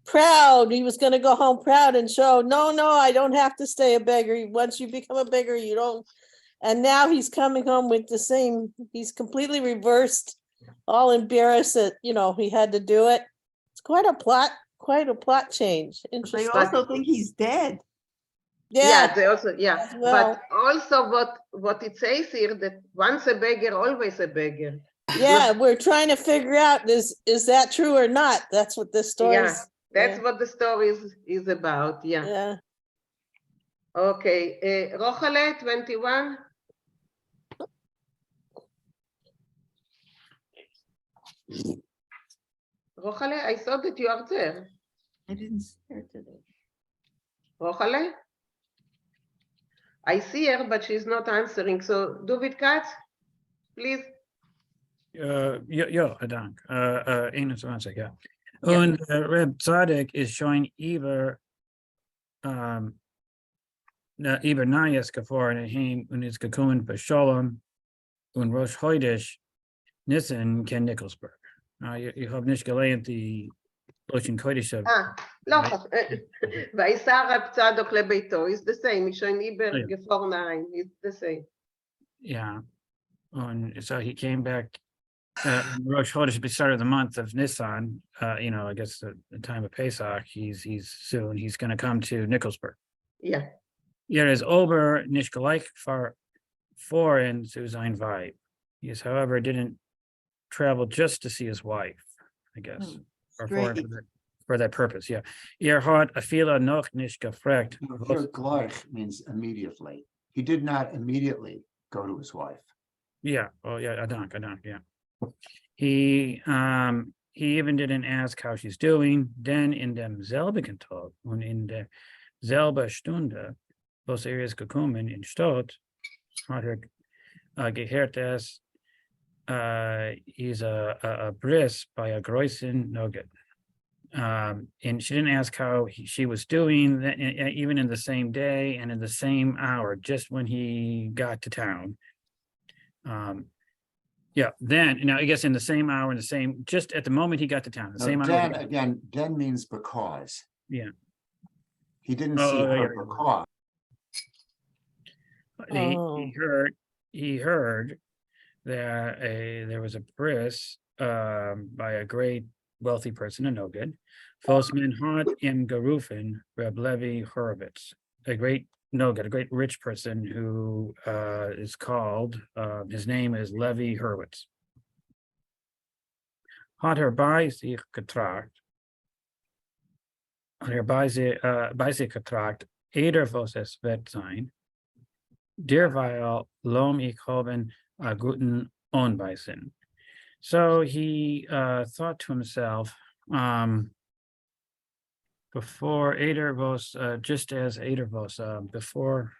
proud. He was going to go home proud and show, no, I don't have to stay a beggar. Once you become a beggar, you don't. And now he's coming home with the same, he's completely reversed, all embarrassed that, he had to do it. It's quite a plot change. Interesting. They also think he's dead. Yeah, they also, well. But also what it says here, that once a beggar, always a beggar. Yeah, we're trying to figure out, is that true or not? That's what this story is. That's what the story is about. Yeah. Okay. Rochale, 21. Rochale, I saw that you are there. I didn't see her today. Rochale? I see her, but she's not answering. So, David Katz, please. Ja, dank. 21, ja. Und Reb Tzadok ist schon über Nayas gefahren heim und ist gekommen bei Shalom und Rosh Chodesh Nissen ken Nikolsburg. Ich habe nicht gelernt die Loschen Kodesh. לא, ויסע רב צדוק לביתו, is the same, schon über gefahren, it's the same. Yeah, and so he came back. Rosh Chodesh at the start of the month of Nisan, I guess the time of Pesach, he's going to come to Nikolsburg. Yeah. Is Ober nicht gleich foreign zu sein Weib. He, however, didn't travel just to see his wife, I guess, or for that purpose. Yeah. Hat afila noch nicht gefragt. Here, gleich means immediately. He did not immediately go to his wife. Yeah. Oh, yeah. Adank. Yeah. He even didn't ask how she's doing. Then in demselben Tag und in derselben Stunde, was gekommen in Stadt, hat gehört, dass he's a bris by a großen Nugget. And she didn't ask how she was doing, even in the same day and in the same hour, just when he got to town. Then, I guess in the same hour, just at the moment he got to town, the same hour. Again, den means because. Yeah. He didn't see her because. He heard that there was a bris by a great wealthy person, a no-good. Fosman hat im gerufen Reb Levi Horowitz, a great no-good, a great rich person who is called, his name is Levi Horowitz. Hat bei sich getracht. was es wird sein, derweil lom ich haben a guten Ohnbeißen. So he thought to himself, before Eder was, just as Eder was, before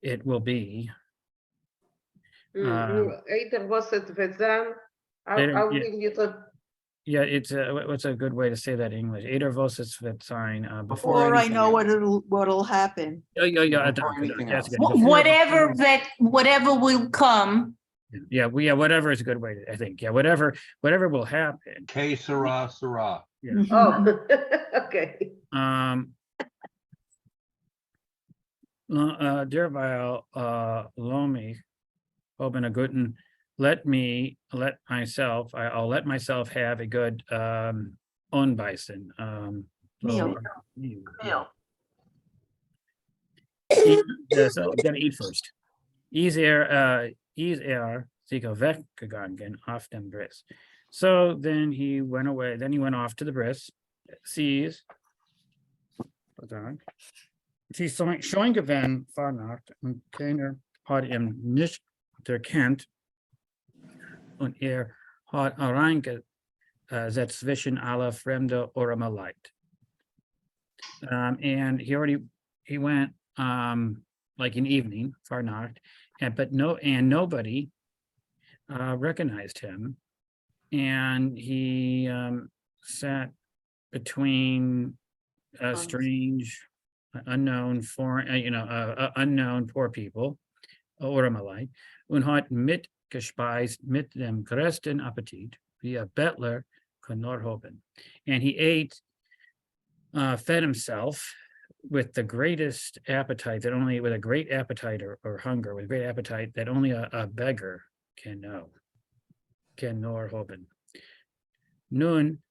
it will be. Either was it Vezan? How Yeah. will you do? Yeah, it's what's a good way to say that in English? Eder was es wird sein, Before I know what'll happen. Yeah, Before anything that's else. good. Whatever will come. Yeah, whatever is a good way to, I think. Yeah, whatever will happen. Que sera, sera. Yeah. Oh, okay. Derweil lomi open a guten, let myself, I'll let myself have a good Ohnbeißen. Meal. Meal. So we gotta eat first. Is sicher weggegangen auf dem Bris. So then he went away, then he went off to the Bris, sees. Sie schon gewesen Fahrnacht und keiner hat ihm nicht erkannt und hat reingesetzt zwischen alle fremde Ormeleit. And he went like in evening, Fahrnacht, but nobody recognized him, and he sat between strange, unknown foreign, unknown poor people, Ormeleit, und hat mitgespeist mit dem größten Appetit, wie a Bettler kann nur hoffen. And he ate, fed himself with the greatest appetite with a great appetite or hunger, with great appetite that only a beggar can know, can nur hoffen. Nun,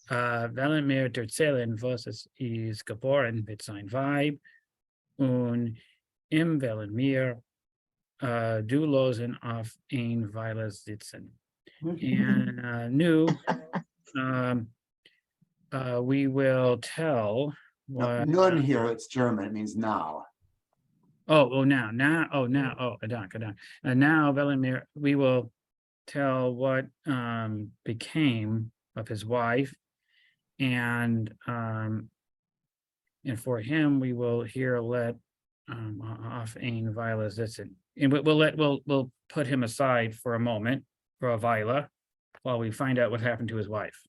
wollen wir erzählen, was es ist geboren mit sein Weib, und ihm wollen wir du losen auf ein Weile sitzen. And we will tell what. Nun here, it's German, it means now. Now, Adan. And now, Velimir, we will tell what became of his wife, and for him we will here let off ein Vila sitzen. And we'll put him aside for a moment, for a Vila, while we find out what happened to his wife.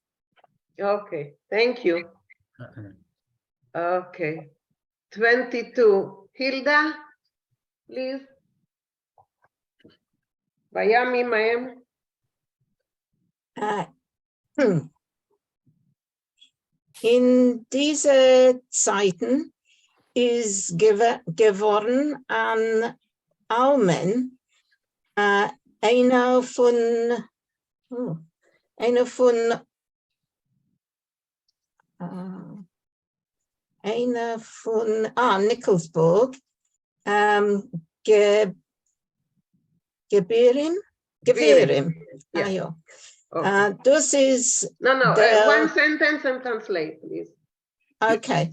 Okay, thank you. Okay, 22. Hilda, please. Miami, Miami. In diese Zeiten ist geworden an Almen einer von Nikolsburg Gebirim. Yeah. Ja. Okay. Das ist one sentence and translate, please. Okay.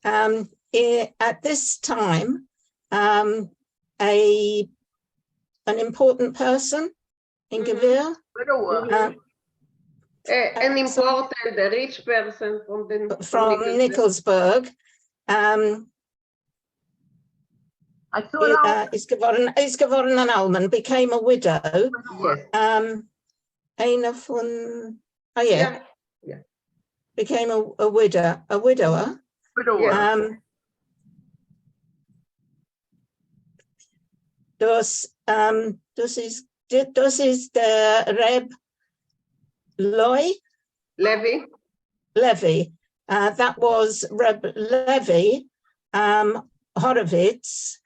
At this time, an important person in Gewirr. An important, a rich person from Nikolsburg. Is geworden an Alman, became a widow. Yes. Eine von, became a widower. Das ist der Reb Levy. That was Reb Levy Horowitz.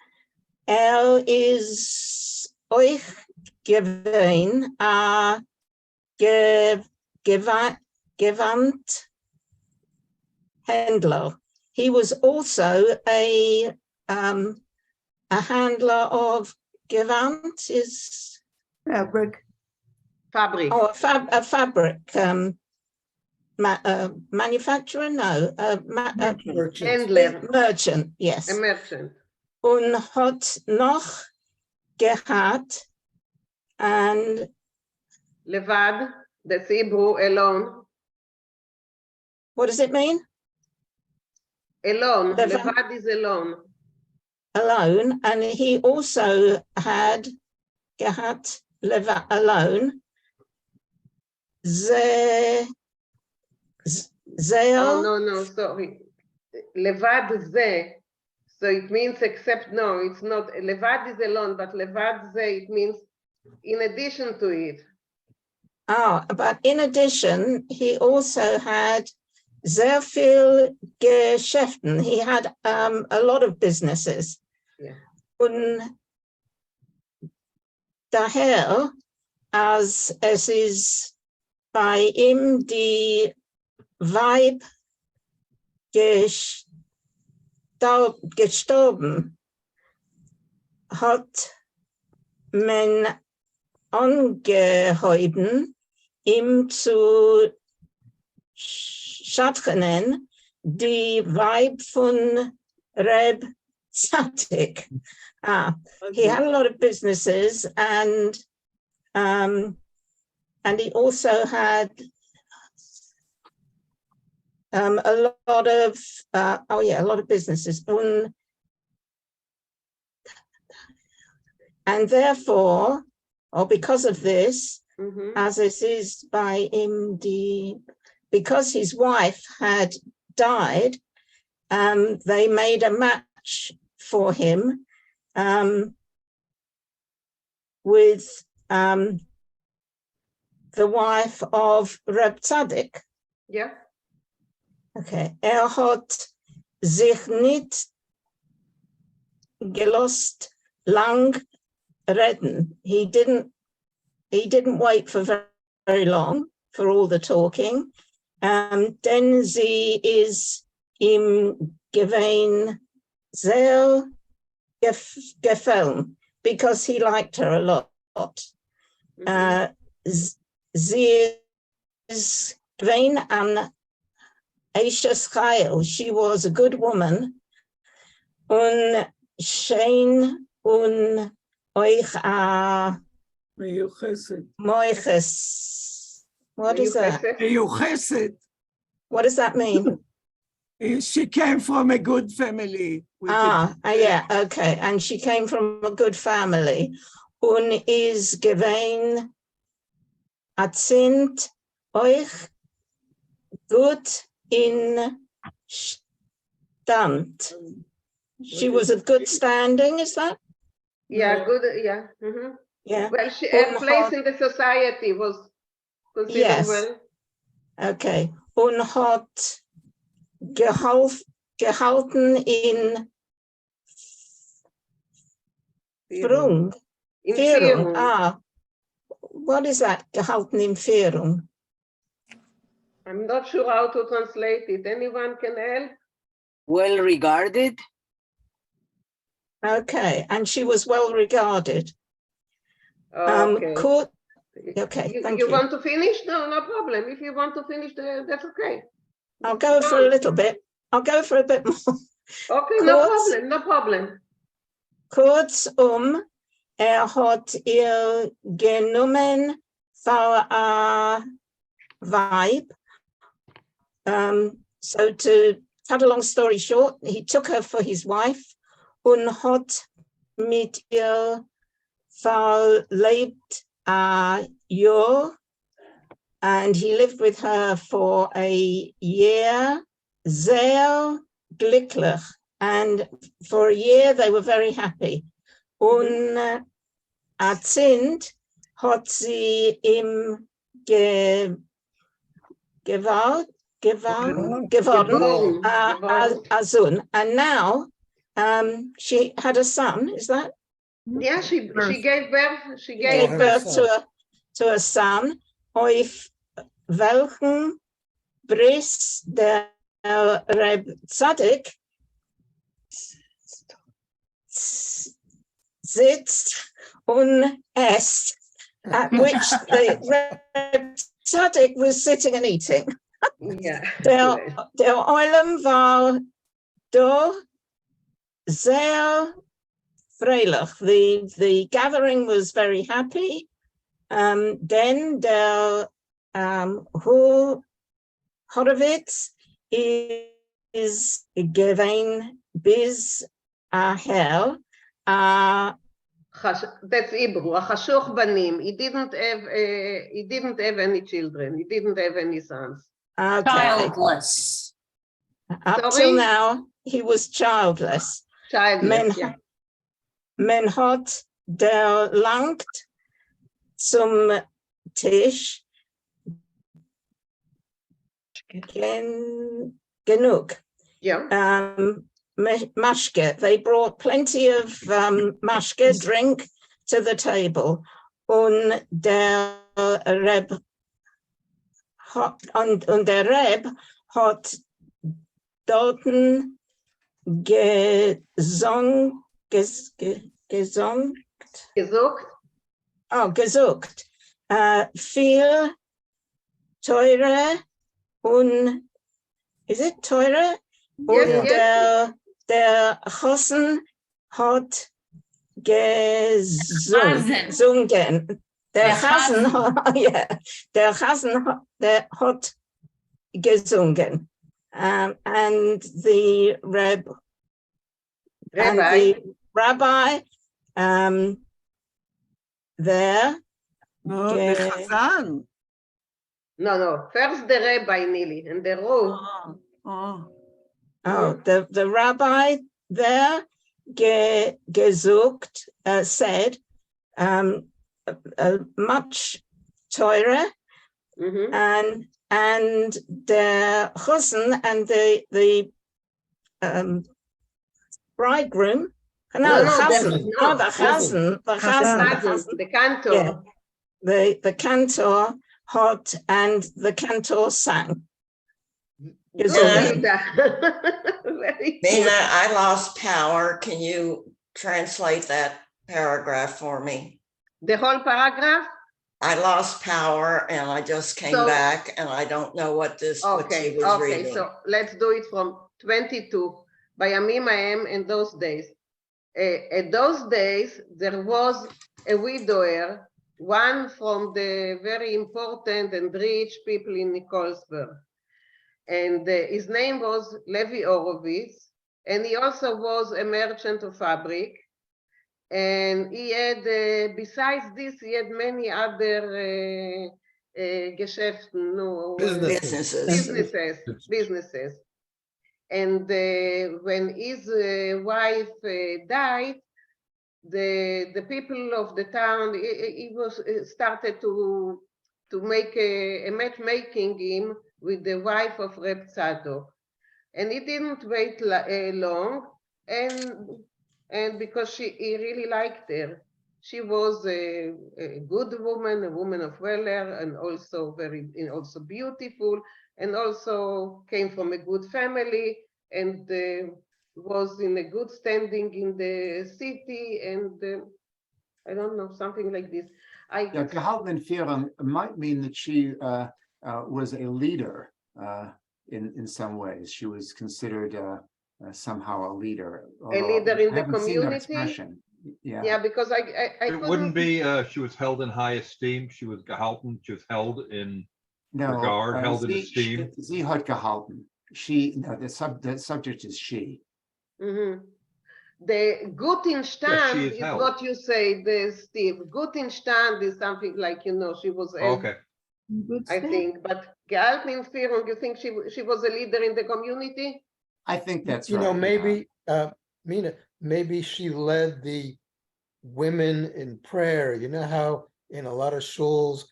Is euch gewesen gewandt Händler. He was also a handler of Gewand is fabric. Fabric. Oh, a fabric. manufacturer? No, Händler, merchant, a yes. merchant. Und hat noch gehabt, and Levad, that's Hebrew, alone. what does it mean? Alone, Levad. Levad is alone. Alone, and he also had gehabt alone. Oh, no, sorry. Levad ze. So it means except, no, it's not. Levad is alone, but Levad ze, it means in addition to it. But in addition, he also had sehr viel Geschäften. He had a lot of businesses. Yeah. Und daher, als es ist bei ihm die Weib gestorben, hat man angeheuben, ihm zu schatten, die Weib von Reb Tzadik. He had a lot of businesses, and he also had a lot of a lot of businesses. And therefore, or because of this, as it is by him, because his wife had died, they made a match for him with the wife of Reb Tzadik. Yeah. Okay. Hat sich nicht gelost lang reden. He didn't wait for very long for all the talking. Denn sie ist ihm gewesen sehr gefallen, because he liked her a lot. Sie ist gewesen an Eishes Chayil. She was a good woman. Und schön und euch Moiches. What is that? What does that mean? She came from a good family. Yeah, okay. And she came from a good family. Und ist gewesen, sind euch gut in Stand. She was of good standing, is that? Yeah, good, yeah. Yeah. Well, her place in the society was considered Yes. well. Okay. Und hat gehalten in Führung. In Führung. Führung. What is that? Gehalten in Führung. I'm not sure how to translate it. Anyone can help? Well regarded. Okay, and she was well regarded. Okay. Court. Okay, thank you. You want to finish? No, no problem. If you want to finish, that's okay. I'll go for a little bit. I'll go for a bit more. Okay, no problem, no problem. Kurzum, hat ihr genommen für a Weib. So to cut a long story short, he took her for his wife und hat mit ihr verlebt a Jahr, and he lived with her for a year, sehr glücklich, and for a year they were very happy. Und Zind hat sie ihm geworden, Azun, and now she had a son. Is that? Yeah, she gave birth. She Gave birth to a son. Auf welchen Bris der Reb Tzadik sitzt und esst, at which the Reb Tzadik was sitting and eating. Yeah. Der Oilem war do sehr freilich. The gathering was very happy. Then der Horowitz is given bis hell. That's Hebrew. החשוך בנים. He didn't have any children. He didn't have any sons. Okay. Childless. Up till now, he was childless. Childless, yeah. Men hat der langt zum Tisch genug. Yeah. Mashke. They brought plenty of mashke, drink, to the table. Und der Reb hat dorten gesucht. Viel teure und is it teure? Und der Chosen hat gesungen. Der Chasen hat gesungen. And the rabbi there. The Chazan. No. First the rabbi, Nili, and the row. The rabbi there gesucht said much teurer, and the Chosen and the bridegroom. The cantor. Yeah, the cantor hot and the cantor sang. Mina, I lost power. Can you translate that paragraph for me? The whole paragraph? I lost power and I just came back and I don't know what she was reading. So let's do it from 22. Bayamim Haem in those days. At those days, there was a widower, one from the very important and rich people in Nikolsburg. And his name was Levi Horowitz, and he also was a merchant of fabric. And he had, besides this, he had many other Geschäften, businesses. And when his wife died, the people of the town, he was started to make a matchmaking him with the wife of Reb Tzadok. And he didn't wait long, and because he really liked her. She was a good woman, a woman of valor, and also also beautiful, and also came from a good family, and was in a good standing in the city, and I don't know, something like this. Gehalten Führung might mean that she was a leader in some ways. She was considered somehow a leader. A leader in the community? Yeah, because I it wouldn't be she was held in high esteem. She was gehalten, she was held in regard, held in esteem. Sie hat gehalten. The subject is she. The Gutenstand is what you say, Steve. Gutenstand is something like, she was I think, but gehalten in Führung, you think she was a leader in the community? I think that's right. Maybe, Mina, maybe she led the women in prayer. You know how in a lot of shuls,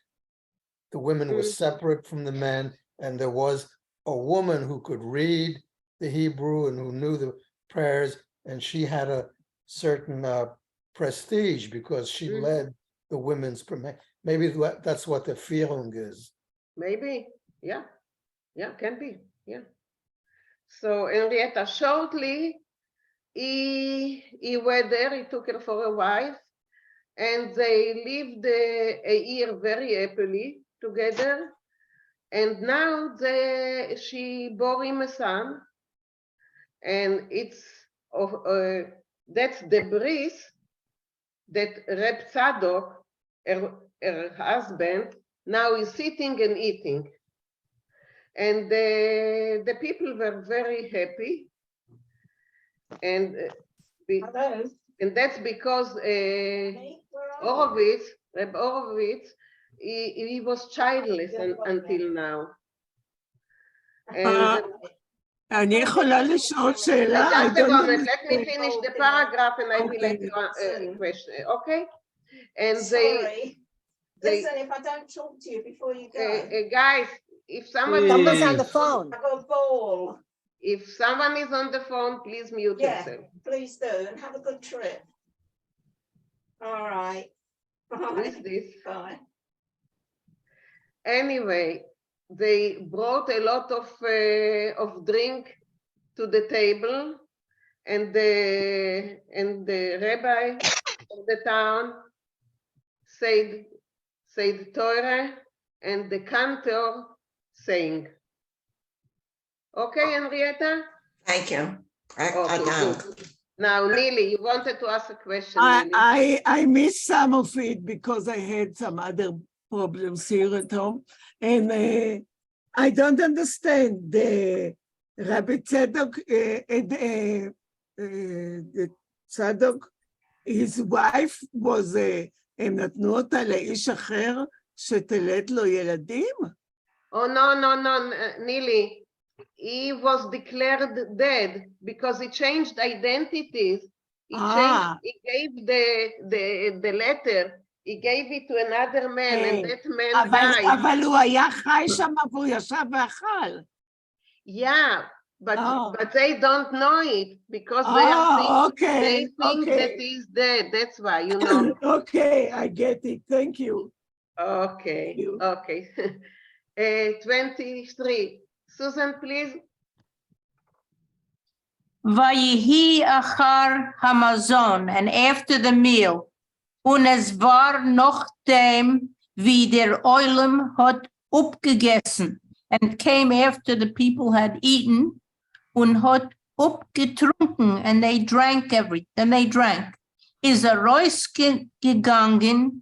the women were separate from the men, and there was a woman who could read the Hebrew and who knew the prayers, and she had a certain prestige because she led the women's prayer. Maybe that's what the Führung is. Maybe, yeah, can be, yeah. So Henrietta, shortly, he went there, he took her for a wife, and they lived a year very happily together. And now she bore him a son, and that's the bris that Reb Tzadok, her husband, now is sitting and eating. And the people were very happy. And that's because Horowitz, Reb Horowitz, he was childless until now. And אני יכולה לשאול שאלה? I just a don't moment, understand. let me finish the paragraph and I will let you question, okay? And Sorry. Listen, if I don't talk to you before you go. Guys, if someone Someone's on the phone. I got a ball. If someone is on the phone, please mute yourself. Please do, and have a good trip. All right. Who is this? Bye. Anyway, they brought a lot of drink to the table, and the rabbi of the town said Torah, and the cantor sang. Okay, Henrietta? Thank you. Okay, good. Now, Neely, you wanted to ask a question. I missed some of it because I had some other problems here at home. And I don't understand the Rabbi Tzadok, the Tzadok, his wife was, הם נתנו אותה לאיש אחר שתלד לו ילדים? Oh, no, Neely. He was declared dead because he changed identities. He gave the letter. He gave it to another man, and that man died. אבל הוא היה חי שם והוא ישב ואכל. Yeah, but they don't know it because they think that he's dead. That's why, you know. Okay, I get it. Thank you. Okay. 23. Susan, please. Vayihi achar hamazon, and after the meal, und es war noch dem, wie der Oilem hat upgegessen, and came after the people had eaten, und hat upgetrunken, and they drank is a Reus gegangen,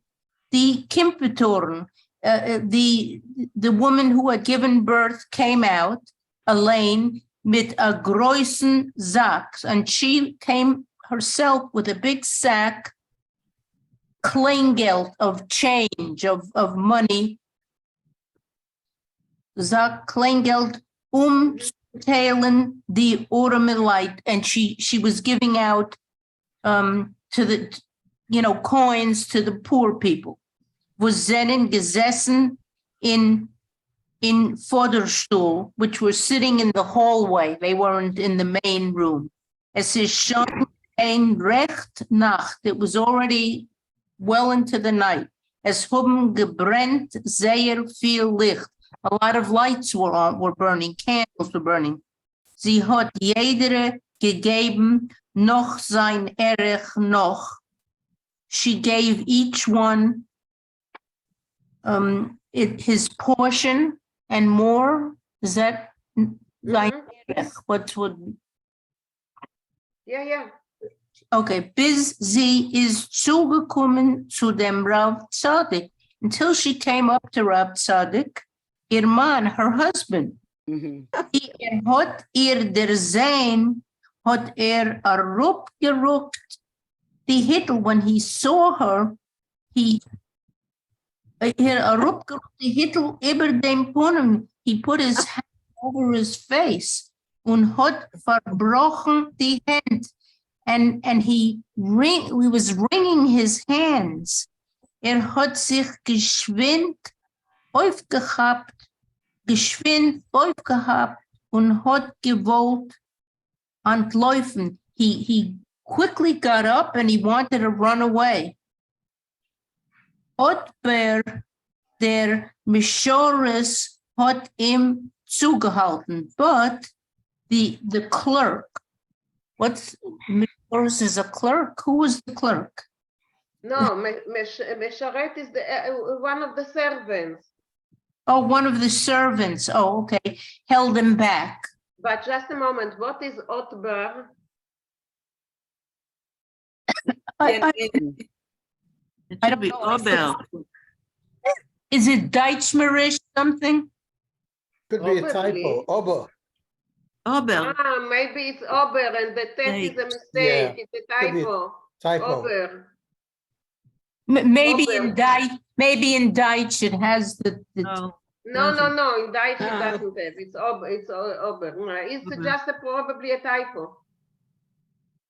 die Kimpetoren, the woman who had given birth came out, Elaine, mit a großen Sack, and she came herself with a big sack, Kleingeld of change, of money, Sack Kleingeld teilen die Ormeleit, and she was giving out to the, coins to the poor people. Was then gesessen in Vorderstuhl, which were sitting in the hallway. They weren't in the main room. Es ist schon ein recht Nacht. It was already well into the night. Es haben gebrennt sehr viel Licht. A lot of lights were burning, candles were burning. Sie hat jedere gegeben noch sein Erech noch. She gave each one his portion and more. Is that what would? Yeah. Okay, bis sie ist zugekommen zu dem Rav Tzaddik, until she came up to Rav Tzaddik, ihr Mann, her husband. Hat ihr der Sein, hat geruckt die Hittel. When he saw her, he put his hand over his face und hat verbrochen die Hand, and he was wringing his hands. Hat sich geschwind aufgehabt und hat gewollt antläufen. He quickly got up and he wanted to run away. Otber der Mishoris hat ihm zugehalten, but the clerk, Mishoris is a clerk? Who was the clerk? No, Mesharet is one of the servants. Oh, one of the servants. Oh, okay. Held him back. But just a moment, what is Otber? I don't know. Ober. Is it Deutschmarisch something? Could be a typo. Ober. Ober. Ah, maybe it's Ober and the tet is a mistake. Yeah, It's a could be a typo. typo. Ober. Maybe Ober. in Deutsch it has the No, in Deutsch it doesn't have. It's Ober. It's Ober. No, it's just probably a typo.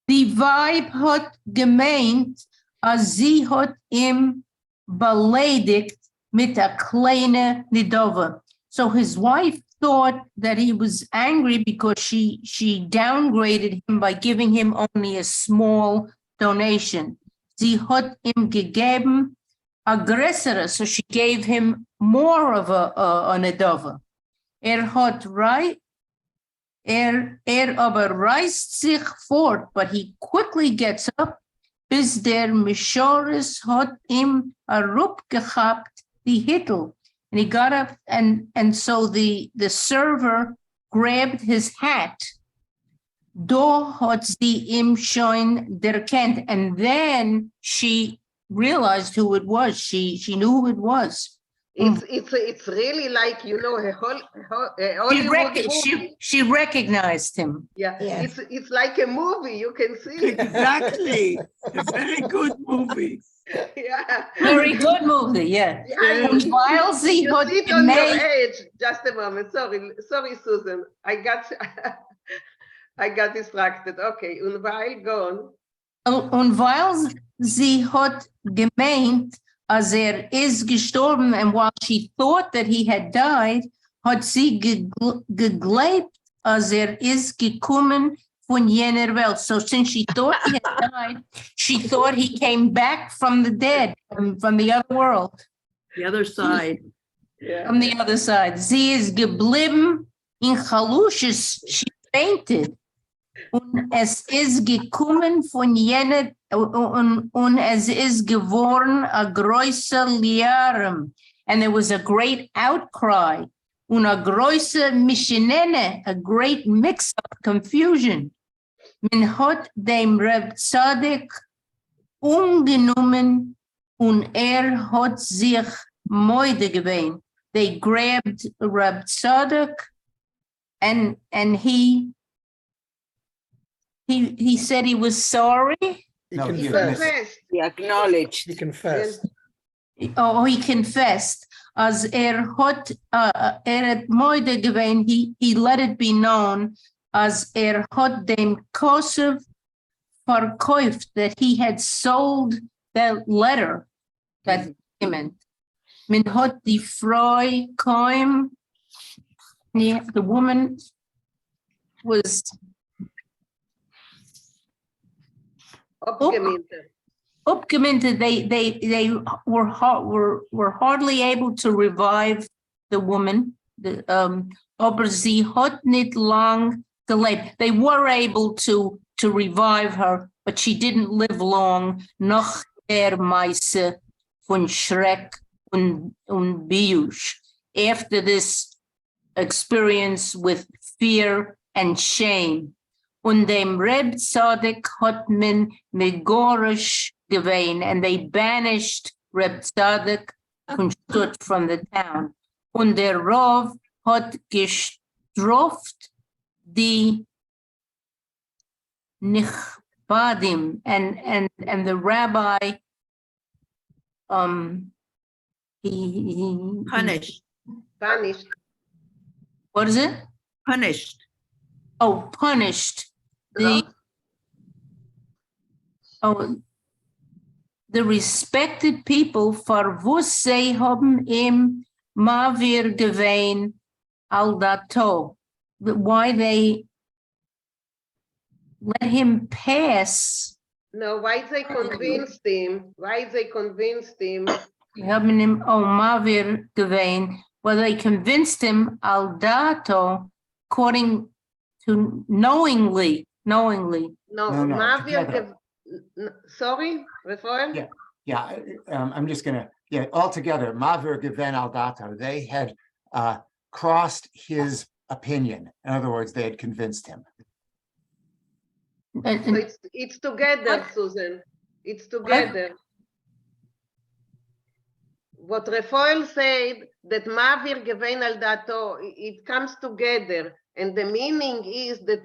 Die Weib hat gemeint, als sie hat ihm beleidigt mit a kleine Nidova. So his wife thought that he was angry because she downgraded him by giving him only a small donation. Sie hat ihm gegeben a größere, so she gave him more of a Nidova. Hat right. Aber reißt sich fort, but he quickly gets up, bis der Mischoris hat ihm gehabt, die Hittel. And he got up, and so the server grabbed his hat. Da hat sie ihm schon erkannt, and then she realized who it was. She knew who it was. It's really like, you know, a Hollywood movie. She recognized him. Yeah, Yes. it's like a movie. You can see. Exactly. A very good movie. Yeah. Very good movie, yeah. Yeah, While sie you hat see it on your gemeint, age. Just a moment. Sorry, Susan. I got distracted. Okay, und weil gone. und weil sie hat gemeint, als ist gestorben, and while she thought that he had died, hat sie geglaubt, als ist gekommen von jener Welt. So since she thought he had died, she thought he came back from the dead, from the other world. The other side. From the other side. Sie ist geblieben in Chalushes. She fainted. Und es ist gekommen von jener, und es ist geworden a größer Lärm. And there was a great outcry. Und a größer Mischnene, a great mix-up, confusion. Man hat dem Reb Tzadok umgenommen und hat sich Moide gewähnt. They grabbed Reb Tzadok and he said he was sorry. He confessed. He acknowledged. He confessed. Oh, he confessed. As hat Moide gewähnt, he let it be known as hat dem Kosov verkauft, that he had sold that letter, that document. Man hat die Frau kaum, the woman was upgeminted. They were hardly able to revive the woman. Aber sie hat nicht lang gelebt. They were able to revive her, but she didn't live long. Noch Meise von Schreck und Biush. After this experience with fear and shame. Und dem Reb Tzadok hat man Megorish gewähnt, and they banished Reb Tzadok und Stutt from the town. Und der Rav hat gestraft die Nichbadim, and the rabbi he Punished. Punished. What is it? Punished. Oh, punished the respected people for was sie haben ihm Mavir gewähnt al dato. Why they let him pass. No, why they convinced him? Die haben ihm Mavir gewähnt. Well, they convinced him al dato, according to knowingly. No, No, Mavir, together. sorry, Rafael? Yeah, I'm just gonna Yeah, altogether, Mavir Geven al Dato, they had crossed his opinion. In other words, they had convinced him. So it's together, Susan. It's together. What Refoel said, that Mavir Geven al Dato, it comes together. And the meaning is that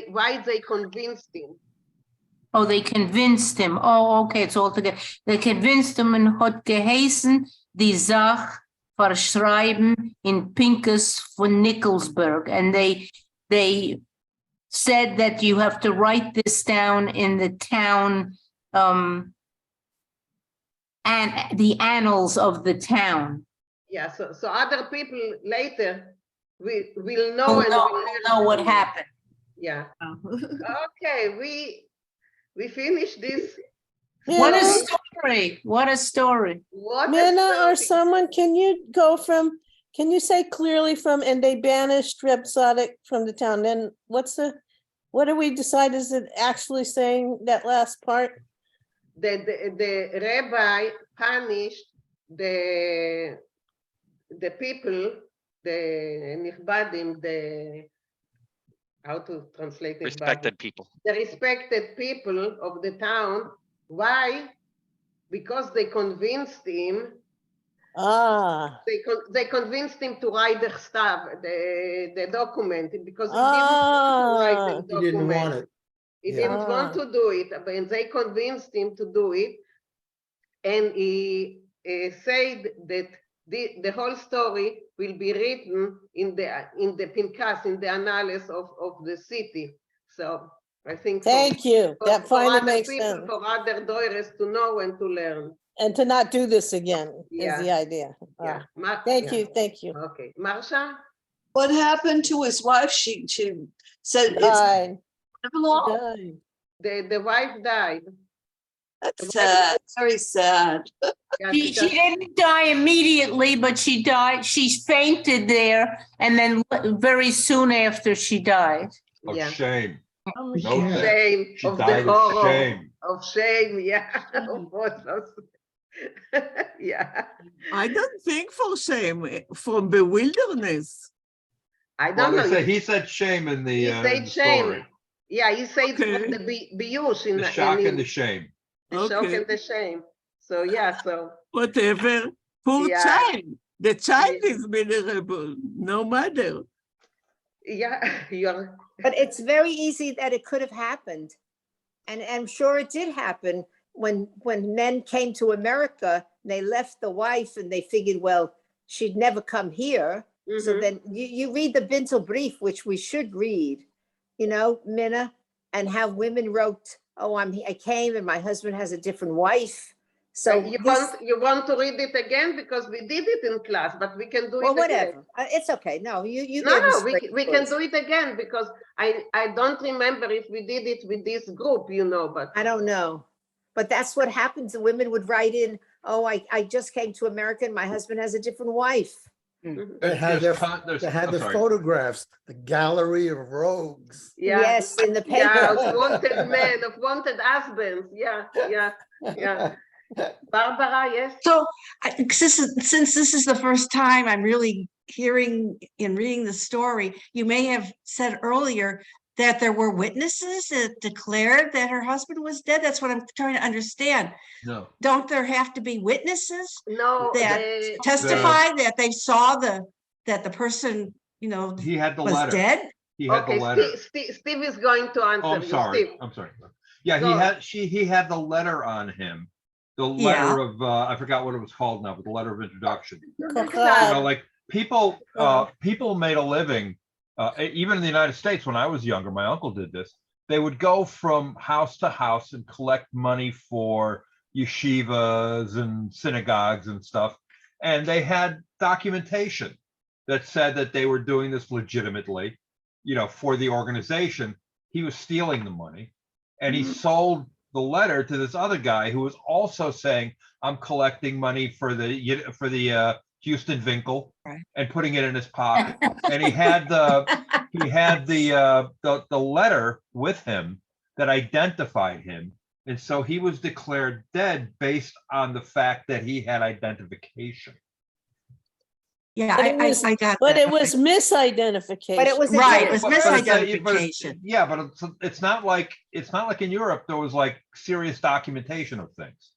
why they convinced him. Oh, they convinced him. Oh, okay, it's all together. They convinced him and hat geheißen die Sach verschreiben in Pincus von Nickelsburg. And they said that you have to write this down in the town, and the annals of the town. Yeah, so other people later will know and will know what happened. Yeah. Okay, we finished this. What a story. What a story. Minna or someone, can you say clearly from, and they banished Reb Tzadok from the town? Then what do we decide? Is it actually saying that last part? The rabbi punished the people, the Nichbadim, how to translate it? Respected people. The respected people of the town. Why? Because they convinced him. They convinced him to write the stuff, the document, because he didn't want to write the document. He didn't want to do it, but they convinced him to do it. And he said that the whole story will be written in the Pinkas, in the annals of the city. So I think. Thank you. That finally makes people, sense. for other doors to know and to learn. And to not do this again is the idea. Yeah. Thank you. Thank you. Okay, Marsha. What happened to his wife? She said it's The wife died. That's sad. Very sad. She didn't die immediately, but she died. She fainted there, and then very soon after she died. Of shame. No shame. Shame She of died the of horror. shame. Of shame, yeah. Yeah. I don't think for shame, from bewilderness. I don't know. He said shame in the, He said shame. story. Yeah, he said the biush in The shock and the shame. The shock and the shame. So yeah, so whatever. Poor child. The child is vulnerable, no matter. Yeah, but it's very easy that it could have happened. And I'm sure it did happen when men came to America, they left the wife and they figured, well, she'd never come here. So then you read the Vinkl brief, which we should read, Minna, and how women wrote, oh, I came and my husband has a different wife. So you want to read it again, because we did it in class, but we can do it whatever. Again. It's okay. No, you we can do it again, because I don't remember if we did it with this group, but I don't know. But that's what happens. The women would write in, oh, I just came to America and my husband has a different wife. They had their photographs, the gallery of rogues. Yeah. Yes, in the paper. Yeah, of wanted men, of wanted husbands. Yeah. Barbara, yes. So since this is the first time I'm really hearing and reading the story, you may have said earlier that there were witnesses that declared that her husband was dead. That's what I'm trying to understand. No. Don't there have to be witnesses that testify that they saw that the person, he had the was letter. Dead? He had the letter. Steve is going to answer. Oh, I'm sorry. Steve. I'm sorry. Yeah, he had the letter on him. The letter of I forgot what it was called now, but the letter of introduction. Like people made a living. Even in the United States, when I was younger, my uncle did this. They would go from house to house and collect money for yeshivas and synagogues and stuff. And they had documentation that said that they were doing this legitimately, for the organization. He was stealing the money, and he sold the letter to this other guy who was also saying, I'm collecting money for the Houston Vinkl, and putting it in his pocket. And he had the letter with him that identified him And so he was declared dead based on the fact that he had identification. Yeah, But it was, I got but that. it was misidentification. But it was Right, it was But it's- misidentification. yeah, but it's not like in Europe there was like serious documentation of things.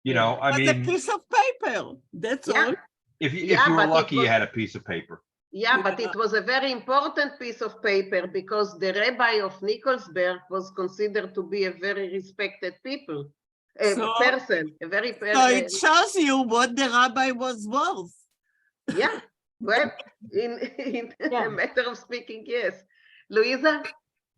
You know, I But a mean, piece of paper, that's all. if you Yeah, were but it lucky, you was- had a piece of paper. Yeah, but it was a very important piece of paper because the rabbi of Nikolsburg was considered to be a very respected person, a very So it shows you what the rabbi was worth. yeah. Well, in a matter of speaking, yes. Louisa?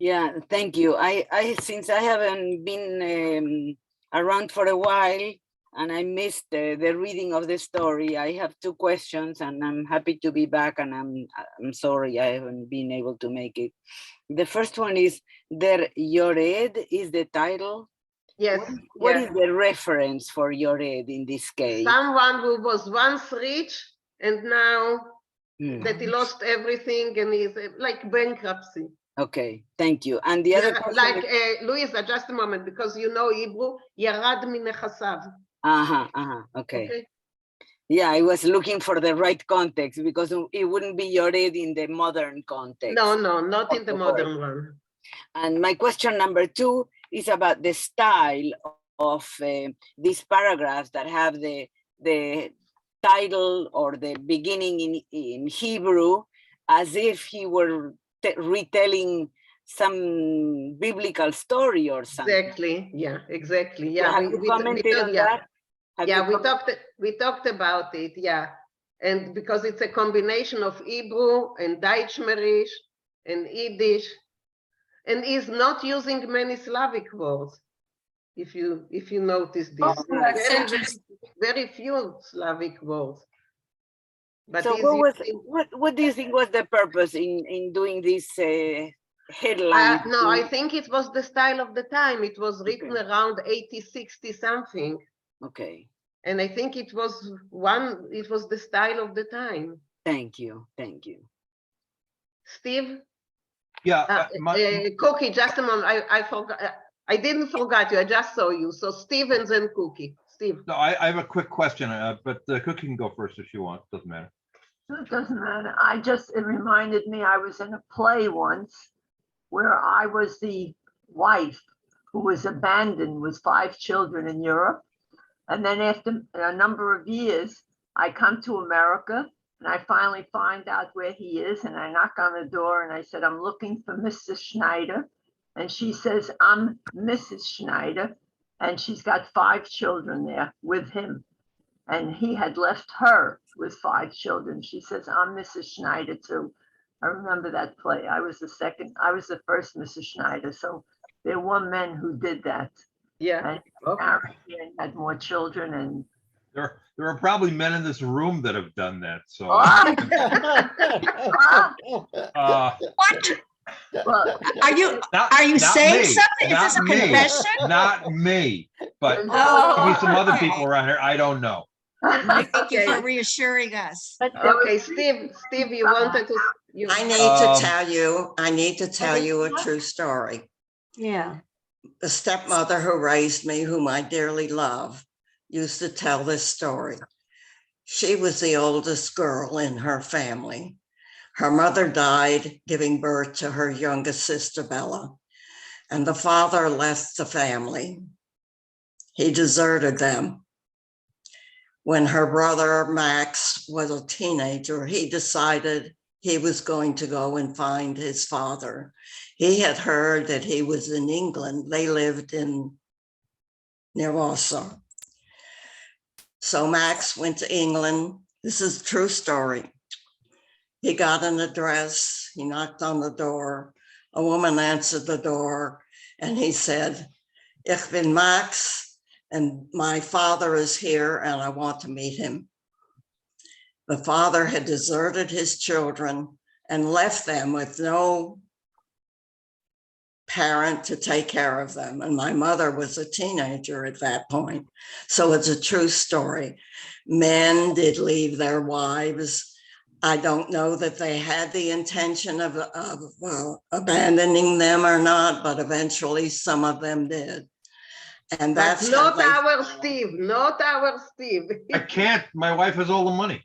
Yeah, thank you. I since I haven't been around for a while and I missed the reading of the story, I have two questions and I'm happy to be back, and I'm sorry I haven't been able to make it. The first one is Der Yored is the title. Yes. What is the reference for Yored in this case? Someone who was once rich and now that he lost everything and is like bankruptcy. Okay, thank you. And the other question like Louisa, just a moment, because you know Hebrew, Yarad minechasav. Okay. Yeah, I was looking for the right context because it wouldn't be Yored in the modern context. No, not in the modern one. And my question number two is about the style of these paragraphs that have the title or the beginning in Hebrew, as if he were retelling some biblical story or something. Exactly. Yeah, exactly. Yeah. Have you commented on that? We talked about it. Yeah. And because it's a combination of Hebrew and Deutschmerisch and Yiddish, and is not using many Slavic words. If you notice this, very few Slavic words. But so what do you think was the purpose in doing this headline? No, I think it was the style of the time. It was written around 80, something. Okay. And I think it was the style of the time. Thank you. Steve? Yeah. Cookie, just a moment. I forgot. I didn't forget you. I just saw you. So Stevens and Cookie. Steve. No, I have a quick question, but Cookie can go first if she wants. Doesn't matter. It doesn't matter. It reminded me, I was in a play once where I was the wife who was abandoned with 5 children in Europe. And then after a number of years, I come to America and I finally find out where he is. And I knock on the door and I said, I'm looking for Mrs. Schneider. And she says, I'm Mrs. Schneider. And she's got 5 children there with him. And he had left her with 5 children. She says, I'm Mrs. Schneider too. I remember that play. I was the first Mrs. Schneider. So there were men who did that. Yeah. And had more children. And there are probably men in this room that have done that. So what? Well, are you saying me, something? Is this a confession? Not me, but Oh, maybe some other okay. people around here. I don't know. Thank you for reassuring us. Okay, Steve, you wanted to. I need to tell you a true story. Yeah. The stepmother who raised me, whom I dearly love, used to tell this story. She was the oldest girl in her family. Her mother died giving birth to her youngest sister, Bella, and the father left the family. He deserted them. When her brother, Max, was a teenager, he decided he was going to go and find his father. He had heard that he was in England. They lived near Warsaw. So Max went to England. This is a true story. He got an address. He knocked on the door. A woman answered the door and he said, Ich bin Max and my father is here and I want to meet him. The father had deserted his children and left them with no parent to take care of them. And my mother was a teenager at that point. So it's a true story. Men did leave their wives. I don't know that they had the intention of abandoning them or not, but eventually some of them did. And But that's not how our Steve, not our Steve. I can't, my wife has all the money.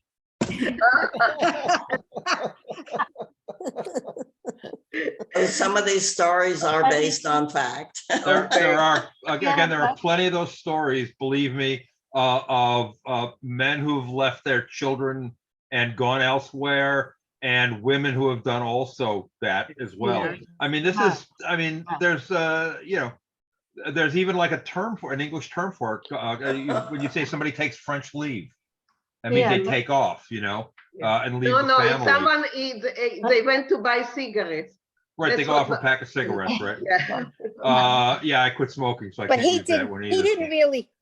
some of these stories are based on fact. There are, again, there are plenty of those stories, believe me, of men who've left their children and gone elsewhere, and women who have done also that as well. Yeah. I mean, this is, I mean, there's, you know, there's even like a term for, an English term for it. When you say somebody takes French leave, that means they take off, you know, and leave No, the no, if family. someone they went to buy cigarettes. Right, they That's go off for what- a pack of cigarettes, right? Yeah. Yeah, I quit smoking, so I But can't he use that one didn't, he either.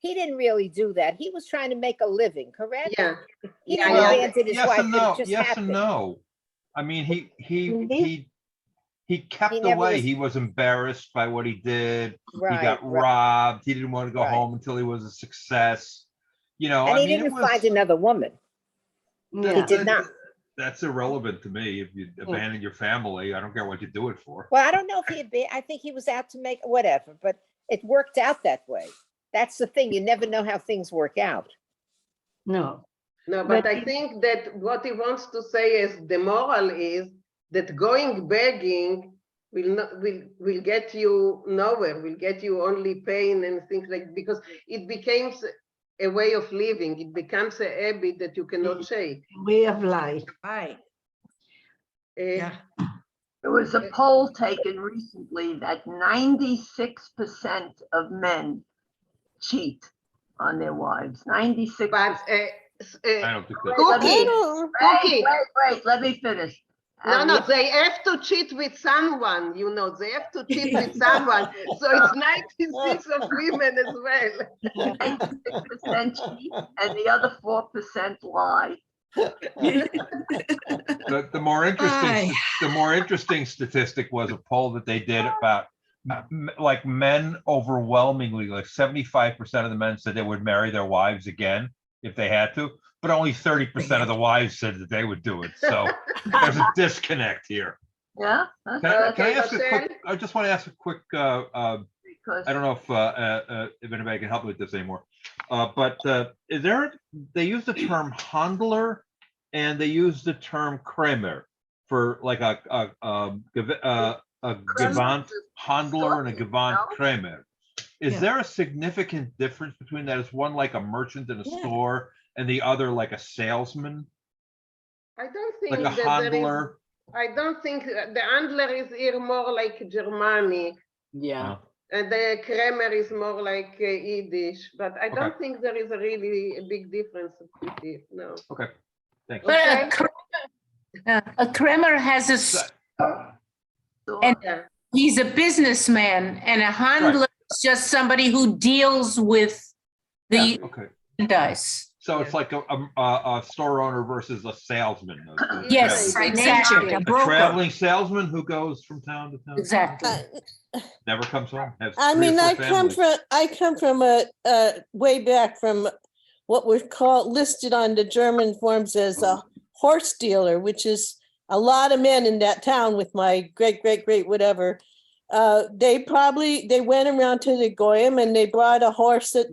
didn't really do that. He was trying to make a living, correct? Yeah. He Yeah, didn't yeah. abandon his Yes wife, and but no, it just yes happened. and no. I mean, he kept He never away. was- He was embarrassed by what he did. He Right, got right. robbed. He didn't want to go Right. home until he was a success. You know, And I he mean, it didn't was, find another woman. He did not. That's irrelevant to me. If you abandon your family, I don't care what you do it for. Well, I don't know if he'd be, I think he was out to make whatever, but it worked out that way. That's the thing. You never know how things work out. No. No, but But I think that what he wants to say is the moral is that going begging will get you nowhere, will get you only pain and things like, because it becomes a way of living. It becomes a habit that you cannot shake. Way of life. Right. Yeah. There was a poll taken recently that 96% of men cheat on their wives. 96%. But I don't think that's Cookie. Wait, let me finish. No, And no, the- they have to cheat with someone, you know, they have to cheat with someone. So it's 96 of women as well. 96% cheat and the other 4% lie. The more interesting statistic was a poll that they did about like men overwhelmingly, like 75% of the men said they would marry their wives again if they had to, but only 30% of the wives said that they would do it. So there's a disconnect here. Yeah. Can I ask a quick, I just want to ask a quick, I don't know if anybody can help me with this anymore, but is there, they use the term handler and they use the term Kramer for like a Gewand handler and a Gewand Kramer. Is there a significant difference between that? Is one like a merchant in a store and the other like a salesman? I don't think Like a that there is, handler? I don't think the handler is here more like Germanic. Yeah. And the Kramer is more like Yiddish, but I don't Okay. think there is a really a big difference with it, no. Okay, thanks. But a Kremer has and he's a businessman, and a handler is just somebody who deals with the Okay. merchandise. So it's like a store owner versus a salesman. Yes, exactly. A traveling salesman who goes from town to town. Exactly. Never comes home. Has I 3 or mean, 4 I come from a way back from what we're called listed on the German forms as a horse dealer, which is a lot of men in that town with my great whatever. They went around to the Goyim and they brought a horse that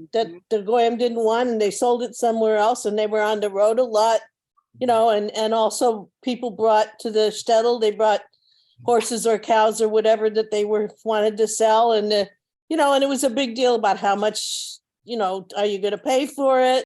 the Goyim didn't want, and they sold it somewhere else, and they were on the road a lot, you know, and also people brought to the shtetl, they brought horses or cows or whatever that they wanted to sell, and you know, and it was a big deal about how much, you know, are you going to pay for it?